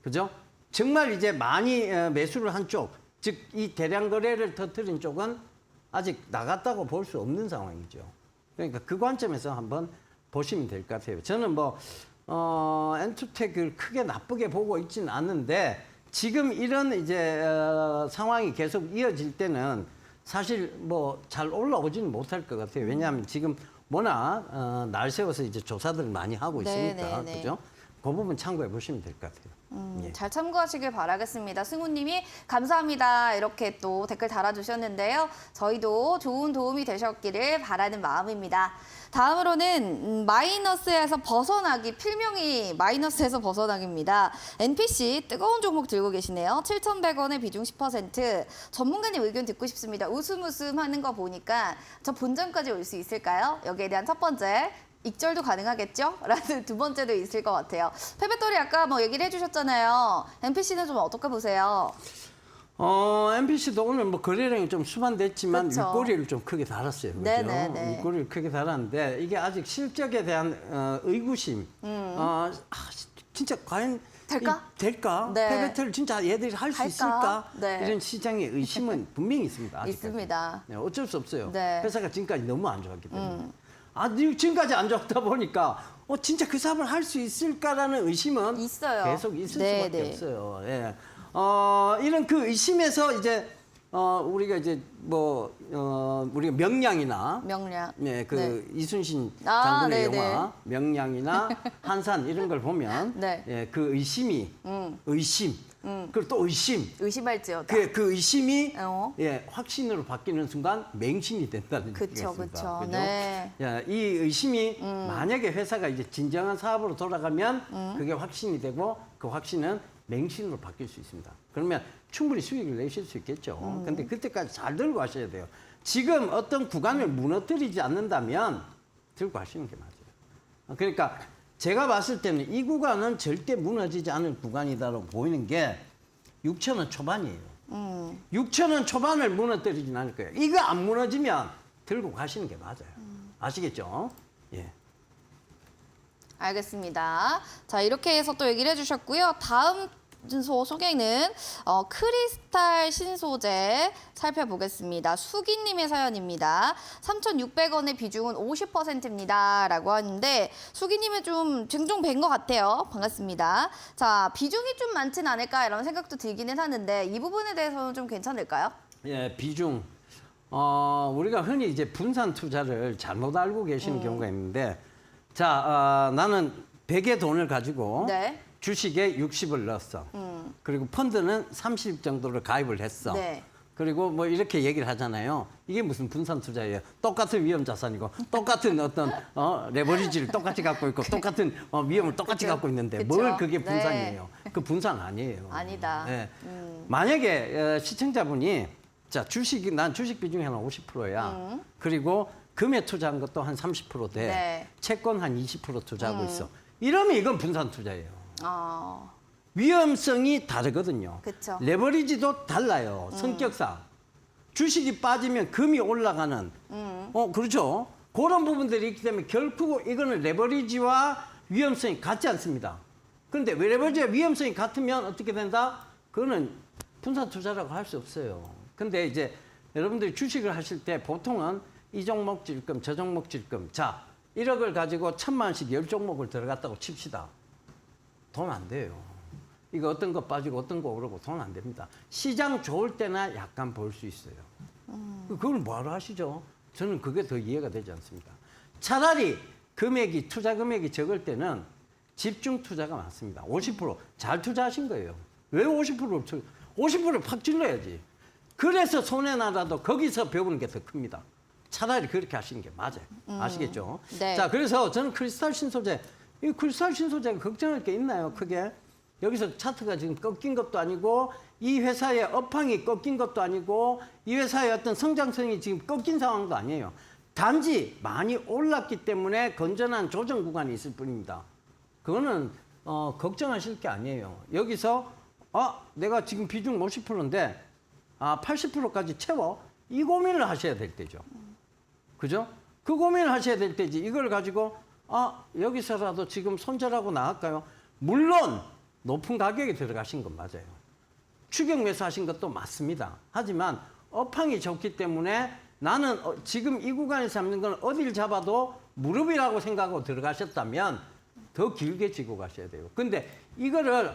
그죠? 정말 이제 많이 매수를 한 쪽, 즉 이 대량 거래를 터뜨린 쪽은 아직 나갔다고 볼 수 없는 상황이죠. 그러니까 그 관점에서 한번 보시면 될 것 같아요. 저는 뭐 엔투텍을 크게 나쁘게 보고 있지는 않는데 지금 이런 이제 상황이 계속 이어질 때는 사실 뭐 잘 올라오지는 못할 것 같아요. 왜냐하면 지금 워낙 날 세워서 이제 조사들을 많이 하고 네, 있으니까 네, 네. 그죠? 그 부분 참고해 보시면 될 것 같아요. 예. 잘 참고하시길 바라겠습니다. 승우님이 감사합니다. 이렇게 또 댓글 달아주셨는데요. 저희도 좋은 도움이 되셨기를 바라는 마음입니다. 다음으로는 마이너스에서 벗어나기, 필명이 마이너스에서 벗어나기입니다. NPC 뜨거운 종목 들고 계시네요. 7,100원에 비중 10%. 전문가님 의견 듣고 싶습니다. 웃음 하는 거 보니까 저 본전까지 올 수 있을까요? 여기에 대한 첫 번째. 익절도 가능하겠죠? 라는 두 번째도 있을 것 같아요. 페베토리 아까 뭐 얘기를 해주셨잖아요. NPC는 좀 어떻게 보세요? MPC도 오늘 뭐 거래량이 좀 수반됐지만 그쵸. 윗꼬리를 좀 크게 달았어요. 그죠? 네네네. 윗꼬리를 크게 달았는데 이게 아직 실적에 대한 의구심. 진짜 과연 될까? 될까? 네. 페베토리 진짜 얘들이 할 수 할까? 있을까? 네. 이런 시장의 의심은 분명히 있습니다. 아직까지. 있습니다. 네, 어쩔 수 없어요. 네. 회사가 지금까지 너무 안 좋았기 때문에. 지금까지 안 좋다 보니까 진짜 그 사업을 할 수 있을까라는 의심은 있어요. 계속 있을 네, 수밖에 네. 없어요. 예. 이런 그 의심에서 이제 우리가 이제 뭐 우리가 명량이나 명량. 네, 그 네. 이순신 아, 장군의 네네. 영화 명량이나 한산 이런 걸 보면 네. 예, 그 의심이 의심 그리고 또 의심 의심할지어다. 그 의심이 어. 확신으로 바뀌는 순간 맹신이 된다는 그쵸, 얘기가 있습니다. 그쵸. 그죠? 네. 야, 이 의심이 만약에 회사가 이제 진정한 사업으로 돌아가면 그게 확신이 되고 그 확신은 맹신으로 바뀔 수 있습니다. 그러면 충분히 수익을 내실 수 있겠죠. 근데 그때까지 잘 들고 가셔야 돼요. 지금 어떤 구간을 무너뜨리지 않는다면 들고 가시는 게 맞아요. 그러니까 제가 봤을 때는 이 구간은 절대 무너지지 않을 구간이다라고 보이는 게 6,000원 초반이에요. 6,000원 초반을 무너뜨리진 않을 거예요. 이거 안 무너지면 들고 가시는 게 맞아요. 아시겠죠? 예. 알겠습니다. 자, 이렇게 해서 또 얘기를 해주셨고요. 다음 소개는 크리스탈 신소재 살펴보겠습니다. 수기님의 사연입니다. 3,600원의 비중은 50%입니다. 라고 하는데 수기님은 좀 종종 뵌 것 같아요. 반갑습니다. 자, 비중이 좀 많진 않을까 이런 생각도 들기는 하는데 이 부분에 대해서는 좀 괜찮을까요? 예, 비중. 우리가 흔히 이제 분산 투자를 잘못 알고 계시는 경우가 있는데 자, 나는 100의 돈을 가지고 네. 주식에 60을 넣었어. 그리고 펀드는 30 정도를 가입을 했어. 네. 그리고 뭐 이렇게 얘기를 하잖아요. 이게 무슨 분산 투자예요? 똑같은 위험 자산이고 똑같은 어떤 레버리지를 똑같이 갖고 있고 똑같은 위험을 똑같이 그쵸. 갖고 있는데 그쵸. 뭘 그게 네. 분산이에요? 그 분산 아니에요. 아니다. 네. 만약에 시청자분이 자 난 주식 비중이 한 50%야. 그리고 금에 투자한 것도 한 30% 돼. 네. 채권 한 20% 투자하고 있어. 이러면 이건 분산 투자예요. 위험성이 다르거든요. 그쵸. 레버리지도 달라요. 성격상. 주식이 빠지면 금이 올라가는. 그렇죠. 그런 부분들이 있기 때문에 결코 이거는 레버리지와 위험성이 같지 않습니다. 그런데 레버리지와 위험성이 같으면 어떻게 된다? 그거는 분산 투자라고 할 수 없어요. 근데 이제 여러분들이 주식을 하실 때 보통은 이 종목 질금, 저 종목 질금. 자, 1억을 가지고 1,000만 원씩 10종목을 들어갔다고 칩시다. 돈 안 돼요. 이거 어떤 거 빠지고 어떤 거 오르고 돈 안 됩니다. 시장 좋을 때나 약간 볼 수 있어요. 그걸 뭐하러 하시죠? 저는 그게 더 이해가 되지 않습니다. 차라리 투자 금액이 적을 때는 집중 투자가 많습니다. 50%잘 투자하신 거예요. 왜 50%를 팍 질러야지. 그래서 손해나라도 거기서 배우는 게 더 큽니다. 차라리 그렇게 하시는 게 맞아요. 아시겠죠? 네. 자, 그래서 저는 크리스탈 신소재, 이 크리스탈 신소재가 걱정할 게 있나요? 크게? 여기서 차트가 지금 꺾인 것도 아니고 이 회사의 업황이 꺾인 것도 아니고 이 회사의 어떤 성장성이 지금 꺾인 상황도 아니에요. 단지 많이 올랐기 때문에 건전한 조정 구간이 있을 뿐입니다. 그거는 걱정하실 게 아니에요. 여기서 내가 지금 비중 50%인데 80%까지 채워? 이 고민을 하셔야 될 때죠. 그죠? 그 고민을 하셔야 될 때지. 이걸 가지고 여기서라도 지금 손절하고 나갈까요? 물론 높은 가격에 들어가신 건 맞아요. 추격 매수하신 것도 맞습니다. 하지만 업황이 좋기 때문에 나는 지금 이 구간에서 잡는 건 어딜 잡아도 무릎이라고 생각하고 들어가셨다면 더 길게 쥐고 가셔야 돼요. 근데 이거를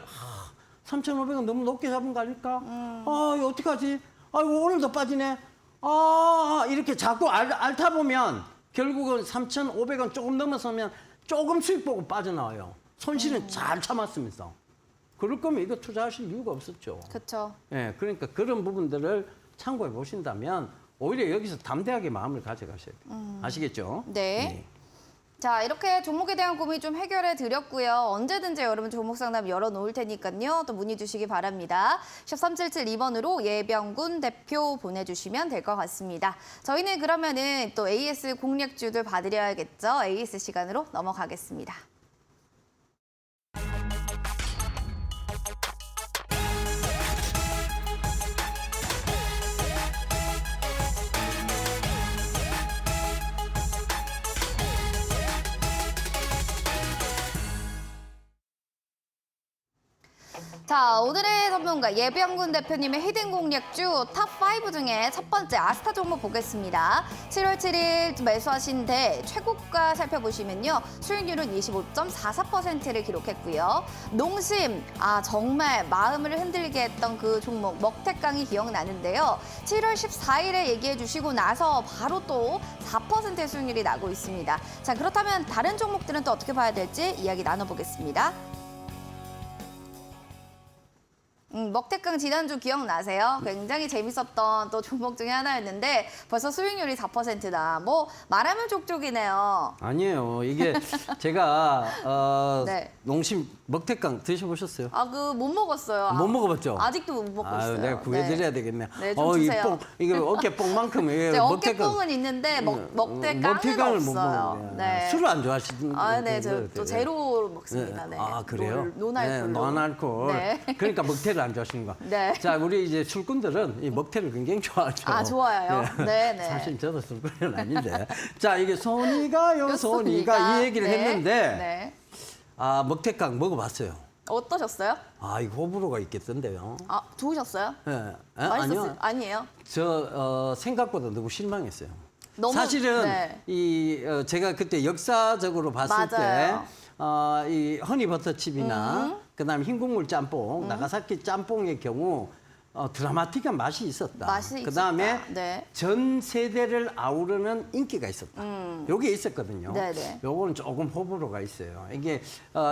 3,500원 너무 높게 잡은 거 아닐까? 이거 어떡하지? 아이고 오늘도 빠지네. 이렇게 자꾸 앓다 보면 결국은 3,500원 조금 넘어서면 조금 수익 보고 빠져나와요. 손실은 잘 참았으면서. 그럴 거면 이거 투자하실 이유가 없었죠. 그렇죠. 예, 그러니까 그런 부분들을 참고해 보신다면 오히려 여기서 담대하게 마음을 가져가셔야 돼요. 아시겠죠? 네. 자, 이렇게 종목에 대한 고민 좀 해결해 드렸고요. 언제든지 여러분 종목 상담 열어놓을 테니까요. 또 문의 주시기 바랍니다. 샵 3772번으로 예병군 대표 보내주시면 될 것 같습니다. 저희는 그러면은 또 AS 공략주들 봐드려야겠죠. AS 시간으로 넘어가겠습니다. 자, 오늘의 전문가 예병군 대표님의 히든 공략주 탑5 중에 첫 번째 아스타 종목 보겠습니다. 7월 7일 매수하신 데 최고가 살펴보시면요. 수익률은 25.44%를 기록했고요. 농심, 정말 마음을 흔들게 했던 그 종목 먹태깡이 기억나는데요. 7월 14일에 얘기해 주시고 나서 바로 또 4%의 수익률이 나고 있습니다. 자, 그렇다면 다른 종목들은 또 어떻게 봐야 될지 이야기 나눠보겠습니다. 먹태깡 지난주 기억나세요? 굉장히 재밌었던 또 종목 중에 하나였는데 벌써 수익률이 4%다. 뭐 말하면 족족이네요. 아니에요. 이게 제가 네. 농심 먹태깡 드셔보셨어요? 못 먹었어요. 못 먹어봤죠? 아직도 못 먹고 있어요. 내가 구해드려야 되겠네. 네, 좀 주세요. 이게 어깨뽕만큼 제 어깨뽕은 있는데 먹태깡은 못 없어요. 먹어요. 네. 술을 안 좋아하시는 네, 저 또 제로 먹습니다. 네. 그래요? 노날콜로. 노날콜. 네. 그러니까 먹태를 안 좋아하시는 거. 네. 자, 우리 이제 술꾼들은 이 먹태를 굉장히 좋아하죠. 좋아요. 네. 사실 저도 술꾼은 아닌데. 자, 이게 손이 가요, 손이 가. 이 얘기를 네. 했는데. 먹태깡 먹어봤어요. 어떠셨어요? 이거 호불호가 있겠던데요. 좋으셨어요? 네. 맛있었어요? 아니에요? 저 생각보다 너무 실망했어요. 너무, 사실은 네. 제가 그때 역사적으로 봤을 맞아요. 때 이 허니버터칩이나 그다음에 흰국물 짬뽕, 나가사키 짬뽕의 경우 드라마틱한 맛이 있었다. 그다음에 네. 전 세대를 아우르는 인기가 있었다. 요게 있었거든요. 네네. 요거는 조금 호불호가 있어요. 이게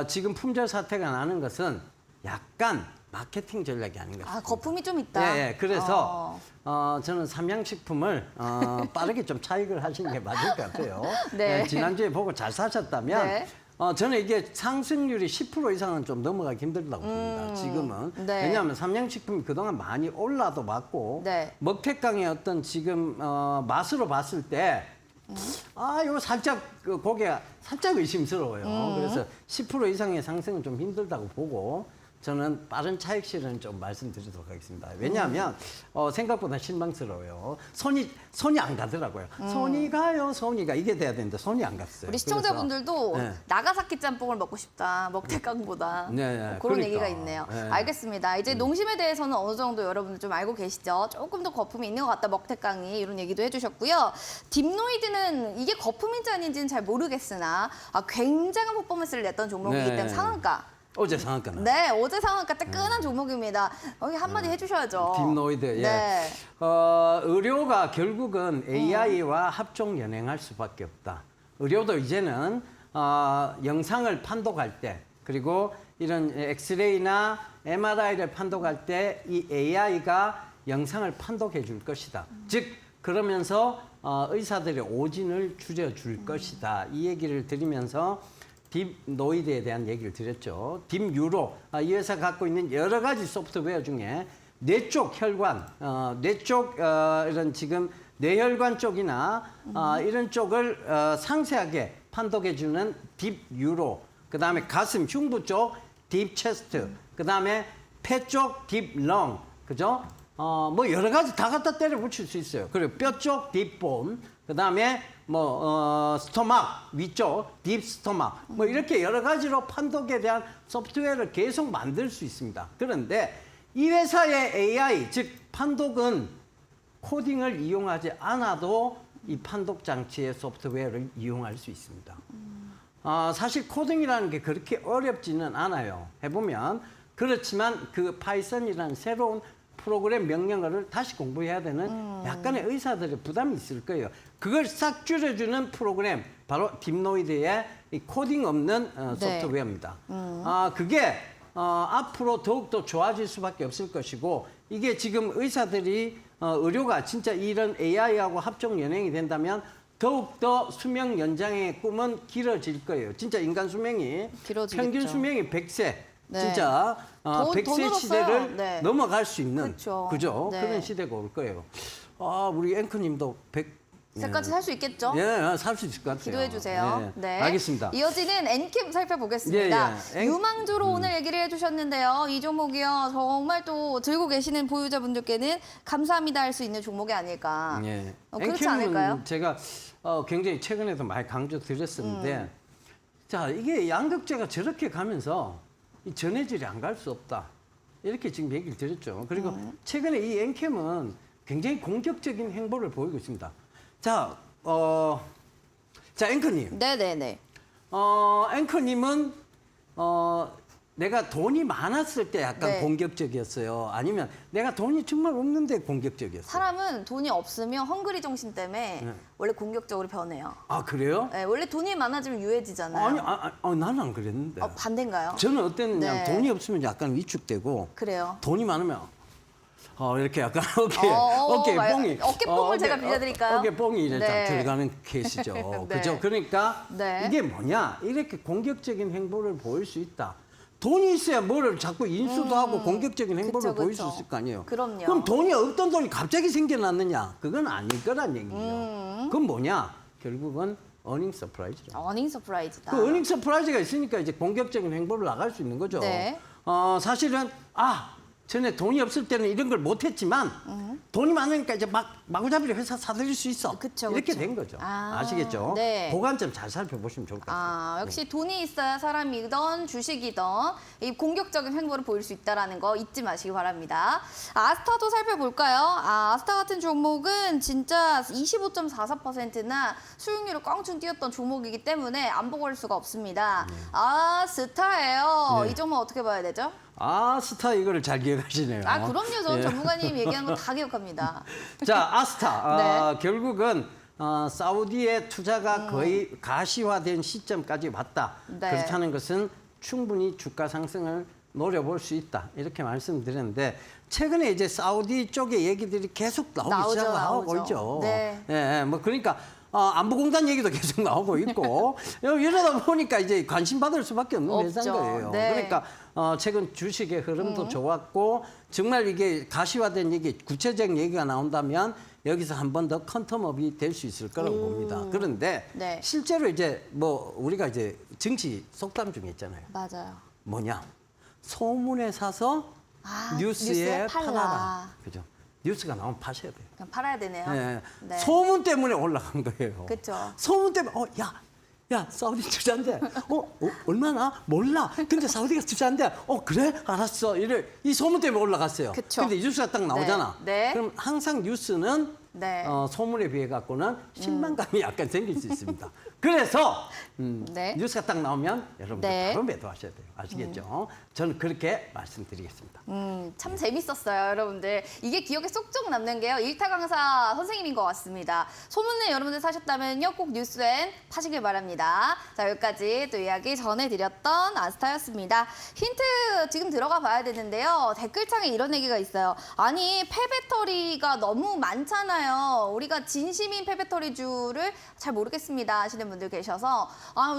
지금 품절 사태가 나는 것은 약간 마케팅 전략이 아닌 것 같습니다. 거품이 좀 있다. 네, 그래서 저는 삼양식품을 빠르게 좀 차익을 하시는 게 맞을 것 같아요. 네. 지난주에 보고 잘 사셨다면 네. 저는 이게 상승률이 10% 이상은 좀 넘어가기 힘들다고 봅니다. 지금은. 네. 왜냐하면 삼양식품이 그동안 많이 올라도 봤고 네. 먹태깡의 어떤 지금 맛으로 봤을 때 이거 살짝 고개가 살짝 의심스러워요. 그래서 10% 이상의 상승은 좀 힘들다고 보고 저는 빠른 차익 실현을 좀 말씀드리도록 하겠습니다. 왜냐하면 생각보다 실망스러워요. 손이 안 가더라고요. 손이 가요, 손이 가. 이게 돼야 되는데 손이 안 갔어요. 우리 시청자분들도 그래서, 네. 나가사키 짬뽕을 먹고 싶다. 먹태깡보다. 네, 그런 그러니까. 얘기가 있네요. 네. 알겠습니다. 이제 농심에 대해서는 어느 정도 여러분들 좀 알고 계시죠? 조금 더 거품이 있는 것 같다. 먹태깡이 이런 얘기도 해주셨고요. 딥노이드는 이게 거품인지 아닌지는 잘 모르겠으나 굉장한 퍼포먼스를 냈던 종목이기 네. 때문에 상한가. 어제 상한가는. 네, 어제 상한가 뜨끈한 종목입니다. 여기 한마디 해주셔야죠. 딥노이드. 예. 네. 의료가 결국은 AI와 합종 연행할 수밖에 없다. 의료도 이제는 영상을 판독할 때 그리고 이런 엑스레이나 MRI를 판독할 때 이 AI가 영상을 판독해 줄 것이다. 즉 그러면서 의사들의 오진을 줄여줄 것이다. 이 얘기를 드리면서 딥노이드에 대한 얘기를 드렸죠. 딥유로, 이 회사가 갖고 있는 여러 가지 소프트웨어 중에 뇌 쪽 혈관, 뇌 쪽 이런 지금 뇌혈관 쪽이나 이런 쪽을 상세하게 판독해주는 딥유로, 그 다음에 가슴, 흉부 쪽 딥체스트, 그 다음에 폐 쪽 딥렁, 그죠? 뭐 여러 가지 다 갖다 때려 붙일 수 있어요. 그리고 뼈 쪽 딥본, 그 다음에 스토막 위쪽 딥 스토막 뭐 이렇게 여러 가지로 판독에 대한 소프트웨어를 계속 만들 수 있습니다. 그런데 이 회사의 AI 즉 판독은 코딩을 이용하지 않아도 이 판독 장치의 소프트웨어를 이용할 수 있습니다. 사실 코딩이라는 게 그렇게 어렵지는 않아요. 해보면 그렇지만 그 파이썬이라는 새로운 프로그램 명령어를 다시 공부해야 되는 약간의 의사들의 부담이 있을 거예요. 그걸 싹 줄여주는 프로그램 바로 딥노이드의 이 코딩 없는 네. 소프트웨어입니다. 그게 앞으로 더욱더 좋아질 수밖에 없을 것이고 이게 지금 의사들이 의료가 진짜 이런 AI하고 합종 연행이 된다면 더욱더 수명 연장의 꿈은 길어질 거예요. 진짜 인간 수명이 길어지겠죠. 평균 수명이 100세 네. 진짜 더 100세 늘었어요. 시대를 네. 넘어갈 수 있는 그쵸. 그죠? 네. 그런 시대가 올 거예요. 우리 앵커님도 100 세까지 살 수 있겠죠? 예, 살 수 있을 것 같아요. 기도해 주세요. 예, 네. 알겠습니다. 이어지는 엔캠 살펴보겠습니다. 예, 예. 유망주로 오늘 얘기를 해주셨는데요. 이 종목이요. 정말 또 들고 계시는 보유자분들께는 감사합니다 할 수 있는 종목이 아닐까. 예. 그렇지 앵캠은 않을까요? 제가 굉장히 최근에도 많이 강조드렸었는데 자 이게 양극재가 저렇게 가면서 이 전해질이 안 갈 수 없다. 이렇게 지금 얘기를 드렸죠. 그리고 최근에 이 앵캠은 굉장히 공격적인 행보를 보이고 있습니다. 자, 앵커님. 네네네. 앵커님은 내가 돈이 많았을 때 약간 네. 공격적이었어요. 아니면 내가 돈이 정말 없는데 공격적이었어요. 사람은 돈이 없으면 헝그리 정신 때문에 네. 원래 공격적으로 변해요. 아 그래요? 네, 원래 돈이 많아지면 유해지잖아요. 아니, 나는 안 그랬는데. 반대인가요? 저는 어땠느냐, 네. 돈이 없으면 약간 위축되고, 그래요. 돈이 많으면 이렇게 약간 어깨에 맞아요. 뽕이 어깨뽕을 제가 빌려드릴까요? 어깨 뽕이 이제 네. 딱 들어가는 케이스죠. 네. 그죠? 그러니까 네. 이게 뭐냐? 이렇게 공격적인 행보를 보일 수 있다. 돈이 있어야 뭐를 자꾸 인수도 하고 공격적인 행보를 그쵸, 보일 수 그쵸. 있을 거 아니에요. 그럼요. 그럼 돈이 없던 돈이 갑자기 생겨났느냐? 그건 아닐 거란 얘기죠. 그건 뭐냐? 결국은 어닝 서프라이즈라. 어닝 서프라이즈다. 그 어닝 서프라이즈가 있으니까 이제 공격적인 행보를 나갈 수 있는 거죠. 네. 사실은 전에 돈이 없을 때는 이런 걸 못했지만 돈이 많으니까 이제 마구잡이로 회사 사들일 수 있어. 그쵸, 이렇게 그쵸. 된 거죠. 아, 아시겠죠? 네. 그 관점 잘 살펴보시면 좋을 것 같아요. 역시 돈이 있어야 사람이든 주식이든 이 공격적인 행보를 보일 수 있다는 거 잊지 마시기 바랍니다. 아스타도 살펴볼까요? 아스타 같은 종목은 진짜 25.44%나 수익률을 꽝충 뛰었던 종목이기 때문에 안 보고 할 수가 없습니다. 아스타예요. 네. 이 종목 어떻게 봐야 되죠? 스타 이거를 잘 기억하시네요. 그럼요. 전 예. 전문가님 얘기하는 거 다 기억합니다. 자, 아스타. 네. 결국은 사우디의 투자가 거의 가시화된 시점까지 왔다. 네. 그렇다는 것은 충분히 주가 상승을 노려볼 수 있다. 이렇게 말씀드렸는데 최근에 이제 사우디 쪽의 얘기들이 계속 나오기 시작하고 있죠. 네. 예, 뭐 그러니까 안보공단 얘기도 계속 나오고 있고 이러다 보니까 이제 관심 받을 수밖에 없는 없죠. 회사인 거예요. 네. 그러니까 최근 주식의 흐름도 좋았고 정말 이게 가시화된 얘기, 구체적인 얘기가 나온다면 여기서 한 번 더 컨텀업이 될 수 있을 거라고 봅니다. 그런데 네. 실제로 이제 뭐 우리가 이제 정치 속담 중에 있잖아요. 맞아요. 뭐냐? 소문에 사서 뉴스에 팔라. 팔아라. 그죠? 뉴스가 나오면 파셔야 돼요. 그냥 팔아야 되네요. 네. 네. 소문 때문에 올라간 거예요. 그쵸. 소문 때문에 야, 사우디 투자인데, 얼마나? 몰라. 근데 사우디가 투자인데, 그래? 알았어. 이 소문 때문에 올라갔어요. 그쵸. 근데 뉴스가 딱 나오잖아. 네. 그럼 항상 뉴스는 네. 소문에 비해 갖고는 실망감이 약간 생길 수 있습니다. 그래서 네. 뉴스가 딱 나오면 여러분들 네. 바로 매도하셔야 돼요. 아시겠죠? 저는 그렇게 말씀드리겠습니다. 참 재밌었어요, 여러분들. 이게 기억에 쏙쏙 남는 게요. 일타 강사 선생님인 것 같습니다. 소문내 여러분들 사셨다면요, 꼭 뉴스엔 파시길 바랍니다. 자, 여기까지 또 이야기 전해드렸던 아스타였습니다. 힌트 지금 들어가 봐야 되는데요. 댓글창에 이런 얘기가 있어요. 아니, 폐배터리가 너무 많잖아요. 우리가 진심인 폐배터리주를 잘 모르겠습니다 하시는 분들 계셔서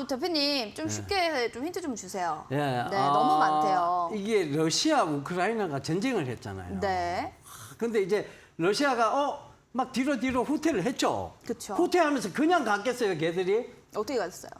대표님 좀 쉽게 좀 힌트 좀 주세요. 예, 네, 너무 많대요. 이게 러시아, 우크라이나가 전쟁을 했잖아요. 네. 근데 이제 러시아가 막 뒤로 후퇴를 했죠. 그쵸. 후퇴하면서 그냥 갔겠어요, 걔들이? 어떻게 가셨어요?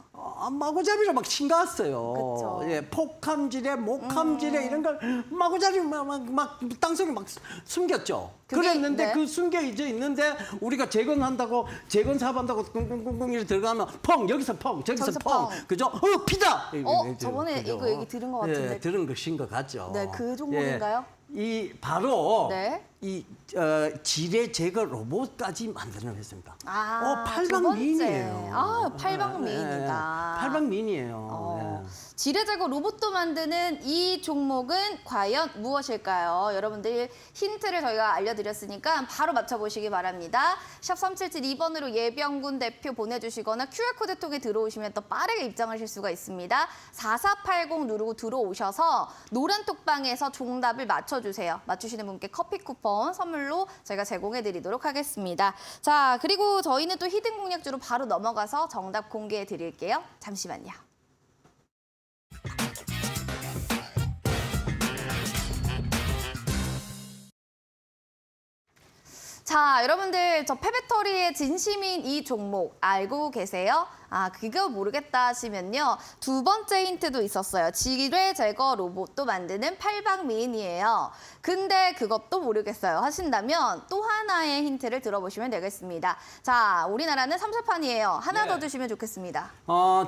마구잡이로 막 신갔어요. 그쵸. 예, 폭함지대, 목함지대 이런 걸 마구잡이 막 땅속에 막 숨겼죠. 그랬는데 네. 그 숨겨 이제 있는데 우리가 재건한다고 재건 사업한다고 꿍꿍꿍꿍 이렇게 들어가면 펑 여기서 펑 저기서 저기서 펑 펑. 그죠? 피다. 저번에 그죠? 이거 얘기 들은 것 같은데. 예, 들은 것인 것 같죠. 네, 그 종목인가요? 이 바로 네. 이 지뢰 제거 로봇까지 만들어냈습니다. 두 팔방 번째. 미인이에요. 팔방 미인이다. 팔방 미인이에요. 예. 지뢰 제거 로봇도 만드는 이 종목은 과연 무엇일까요? 여러분들 힌트를 저희가 알려드렸으니까 바로 맞춰보시기 바랍니다. 샵 3772번으로 예병군 대표 보내주시거나 QR코드 통해 들어오시면 또 빠르게 입장하실 수가 있습니다. 4480 누르고 들어오셔서 노란 톡방에서 정답을 맞춰주세요. 맞추시는 분께 커피 쿠폰 선물로 저희가 제공해드리도록 하겠습니다. 자, 그리고 저희는 또 히든 공략주로 바로 넘어가서 정답 공개해드릴게요. 잠시만요. 자, 여러분들 저 폐배터리의 진심인 이 종목 알고 계세요? 그거 모르겠다 하시면요. 두 번째 힌트도 있었어요. 지뢰 제거 로봇도 만드는 팔방미인이에요. 근데 그것도 모르겠어요 하신다면 또 하나의 힌트를 들어보시면 되겠습니다. 자, 우리나라는 삼사판이에요. 하나 더 주시면 좋겠습니다.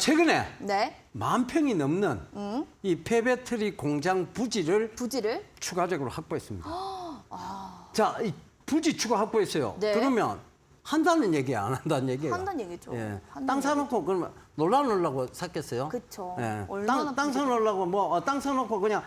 최근에 네. 10,000평이 넘는 이 폐배터리 공장 부지를 추가적으로 확보했습니다. 자, 이 부지 추가 확보했어요. 네. 그러면 한다는 얘기야, 안 한다는 얘기예요. 한다는 얘기죠. 예. 한다는 땅 사놓고 그러면 놀라고 샀겠어요? 그쵸. 예. 얼마나 땅 사놓으려고 땅 사놓고 그냥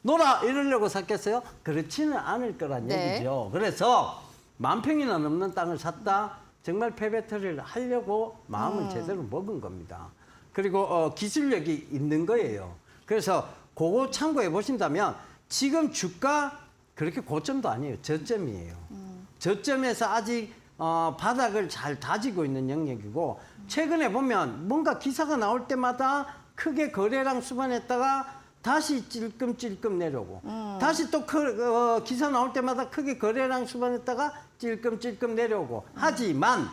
놀아 이러려고 샀겠어요? 그렇지는 않을 거란 네. 얘기죠. 그래서 10,000평이나 넘는 땅을 샀다. 정말 폐배터리를 하려고 마음은 제대로 먹은 겁니다. 그리고 기술력이 있는 거예요. 그래서 그거 참고해 보신다면 지금 주가 그렇게 고점도 아니에요. 저점이에요. 저점에서 아직 바닥을 잘 다지고 있는 영역이고 최근에 보면 뭔가 기사가 나올 때마다 크게 거래량 수반했다가 다시 찔끔찔끔 내려오고 다시 또 기사 나올 때마다 크게 거래량 수반했다가 찔끔찔끔 내려오고 하지만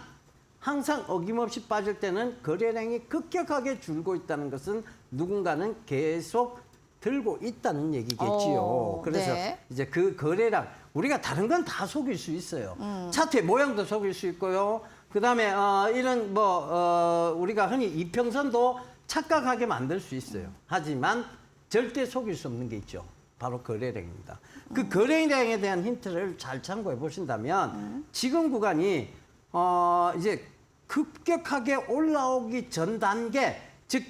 항상 어김없이 빠질 때는 거래량이 급격하게 줄고 있다는 것은 누군가는 계속 들고 있다는 얘기겠지요. 그래서 네. 이제 그 거래량 우리가 다른 건 다 속일 수 있어요. 차트의 모양도 속일 수 있고요. 그다음에 이런 우리가 흔히 이평선도 착각하게 만들 수 있어요. 하지만 절대 속일 수 없는 게 있죠. 바로 거래량입니다. 그 거래량에 대한 힌트를 잘 참고해 보신다면 지금 구간이 이제 급격하게 올라오기 전 단계, 즉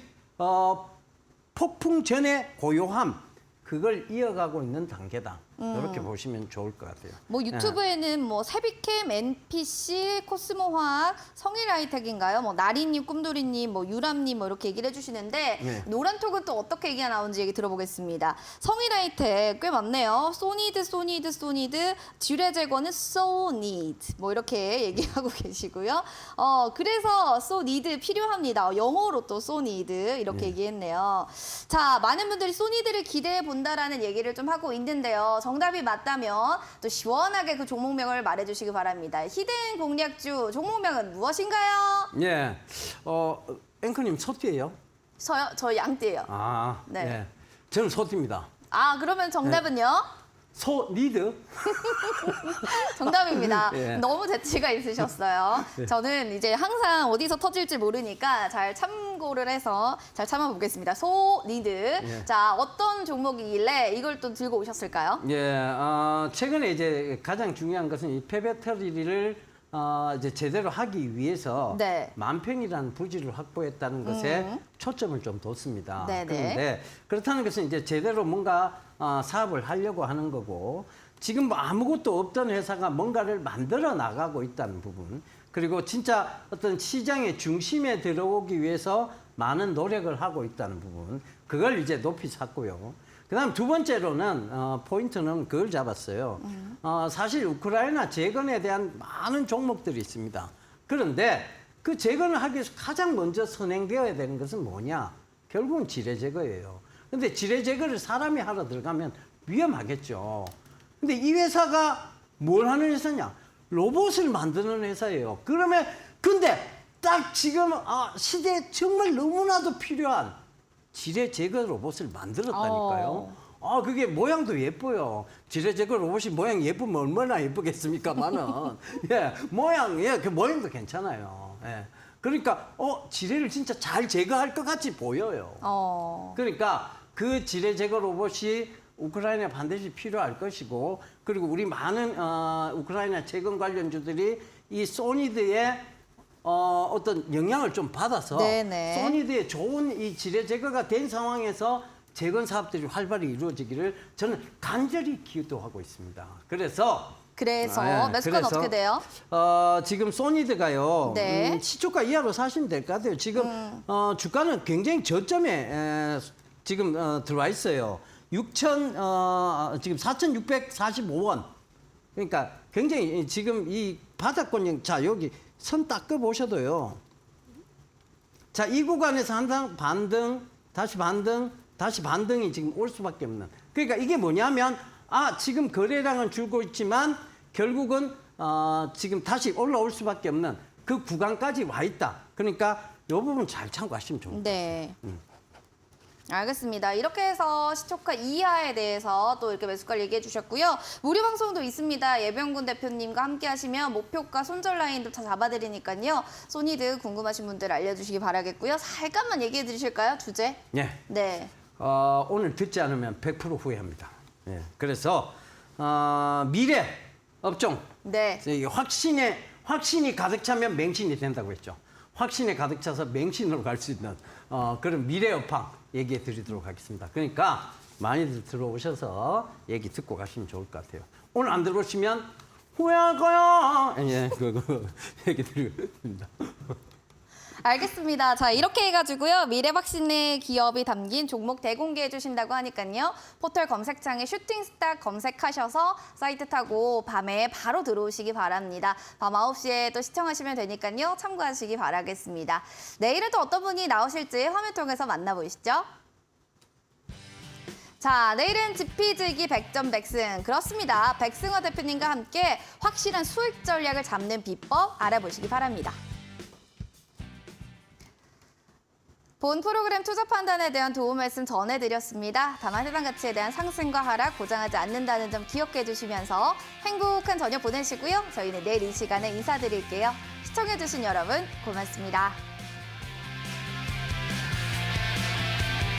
폭풍 전의 고요함, 그걸 이어가고 있는 단계다. 이렇게 보시면 좋을 것 같아요. 뭐 유튜브에는 세비캠, NPC, 코스모화학, 성일하이텍인가요? 나리님, 꿈돌이님, 유람님 이렇게 얘기를 해주시는데 네. 노란톡은 또 어떻게 얘기가 나오는지 얘기 들어보겠습니다. 성일하이텍 꽤 많네요. 소니드, 지뢰 제거는 so need 이렇게 얘기하고 계시고요. 그래서 so need 필요합니다. 영어로 또 so need 이렇게 얘기했네요. 자, 많은 분들이 so need를 기대해 본다라는 얘기를 좀 하고 있는데요. 정답이 맞다면 또 시원하게 그 종목명을 말해주시기 바랍니다. 히든 공략주 종목명은 무엇인가요? 예, 앵커님 소띠예요? 저요? 저 양띠예요. 네. 네. 예. 저는 소띠입니다. 아, 그러면 정답은요? 소니드. 정답입니다. 예. 너무 재치가 있으셨어요. 예. 저는 이제 항상 어디서 터질지 모르니까 잘 참고를 해서 잘 참아보겠습니다. 소니드. 예. 자, 어떤 종목이길래 이걸 또 들고 오셨을까요? 예, 최근에 이제 가장 중요한 것은 이 폐배터리를 이제 제대로 하기 위해서 네. 만평이라는 부지를 확보했다는 것에 초점을 좀 뒀습니다. 네네. 그런데 그렇다는 것은 이제 제대로 뭔가 사업을 하려고 하는 거고 지금 뭐 아무것도 없던 회사가 뭔가를 만들어 나가고 있다는 부분 그리고 진짜 어떤 시장의 중심에 들어오기 위해서 많은 노력을 하고 있다는 부분 그걸 이제 높이 샀고요. 그다음 두 번째로는 포인트는 그걸 잡았어요. 사실 우크라이나 재건에 대한 많은 종목들이 있습니다. 그런데 그 재건을 하기 위해서 가장 먼저 선행되어야 되는 것은 뭐냐? 결국은 지뢰 제거예요. 근데 지뢰 제거를 사람이 하러 들어가면 위험하겠죠. 근데 이 회사가 뭘 하는 회사냐? 로봇을 만드는 회사예요. 그러면 근데 딱 지금 시대에 정말 너무나도 필요한 지뢰 제거 로봇을 만들었다니까요. 그게 모양도 예뻐요. 지뢰 제거 로봇이 모양 예쁘면 얼마나 예쁘겠습니까만은. 예, 그 모양도 괜찮아요. 예. 그러니까, 지뢰를 진짜 잘 제거할 것 같이 보여요. 그러니까 그 지뢰 제거 로봇이 우크라이나에 반드시 필요할 것이고, 그리고 우리 많은, 우크라이나 재건 관련주들이 이 소니드의 어떤 영향을 좀 받아서 네네. 소니드의 좋은 이 지뢰 제거가 된 상황에서 재건 사업들이 활발히 이루어지기를 저는 간절히 기도하고 있습니다. 그래서 매수가는 어떻게 돼요? 지금 소니드가요. 네. 시초가 이하로 사시면 될 것 같아요. 지금 주가는 굉장히 저점에 지금 들어와 있어요. 지금 4,645원. 그러니까 굉장히 지금 이 바닥권 자 여기 선 닦아 보셔도요. 자, 이 구간에서 항상 반등, 다시 반등, 다시 반등이 지금 올 수밖에 없는. 그러니까 이게 뭐냐면 지금 거래량은 줄고 있지만 결국은 지금 다시 올라올 수밖에 없는 그 구간까지 와 있다. 그러니까 이 부분 잘 참고하시면 좋을 것 같아요. 네. 알겠습니다. 이렇게 해서 시초가 이하에 대해서 또 이렇게 매수가를 얘기해 주셨고요. 무료 방송도 있습니다. 예병군 대표님과 함께 하시면 목표가 손절 라인도 다 잡아드리니까요. 소니드 궁금하신 분들 알려주시기 바라겠고요. 살짝만 얘기해 주실까요? 주제? 네. 네. 오늘 듣지 않으면 100% 후회합니다. 예. 그래서 미래 업종 네. 확신이 가득 차면 맹신이 된다고 했죠. 확신에 가득 차서 맹신으로 갈 수 있는 그런 미래 업황 얘기해 드리도록 하겠습니다. 그러니까 많이들 들어오셔서 얘기 듣고 가시면 좋을 것 같아요. 오늘 안 들어오시면 후회할 거야. 예, 그거 얘기 드리겠습니다. 알겠습니다. 자, 이렇게 해가지고요. 미래 확신의 기업이 담긴 종목 대공개해 주신다고 하니까요. 포털 검색창에 슈팅스타 검색하셔서 사이트 타고 밤에 바로 들어오시기 바랍니다. 밤 9시에 또 시청하시면 되니까요. 참고하시기 바라겠습니다. 내일은 또 어떤 분이 나오실지 화면 통해서 만나보시죠. 자, 내일은 지피지기 100점 백승. 그렇습니다. 백승호 대표님과 함께 확실한 수익 전략을 잡는 비법 알아보시기 바랍니다. 본 프로그램 투자 판단에 대한 도움 말씀 전해드렸습니다. 다만 해당 가치에 대한 상승과 하락 보장하지 않는다는 점 기억해 주시면서 행복한 저녁 보내시고요. 저희는 내일 이 시간에 인사드릴게요. 시청해주신 여러분 고맙습니다.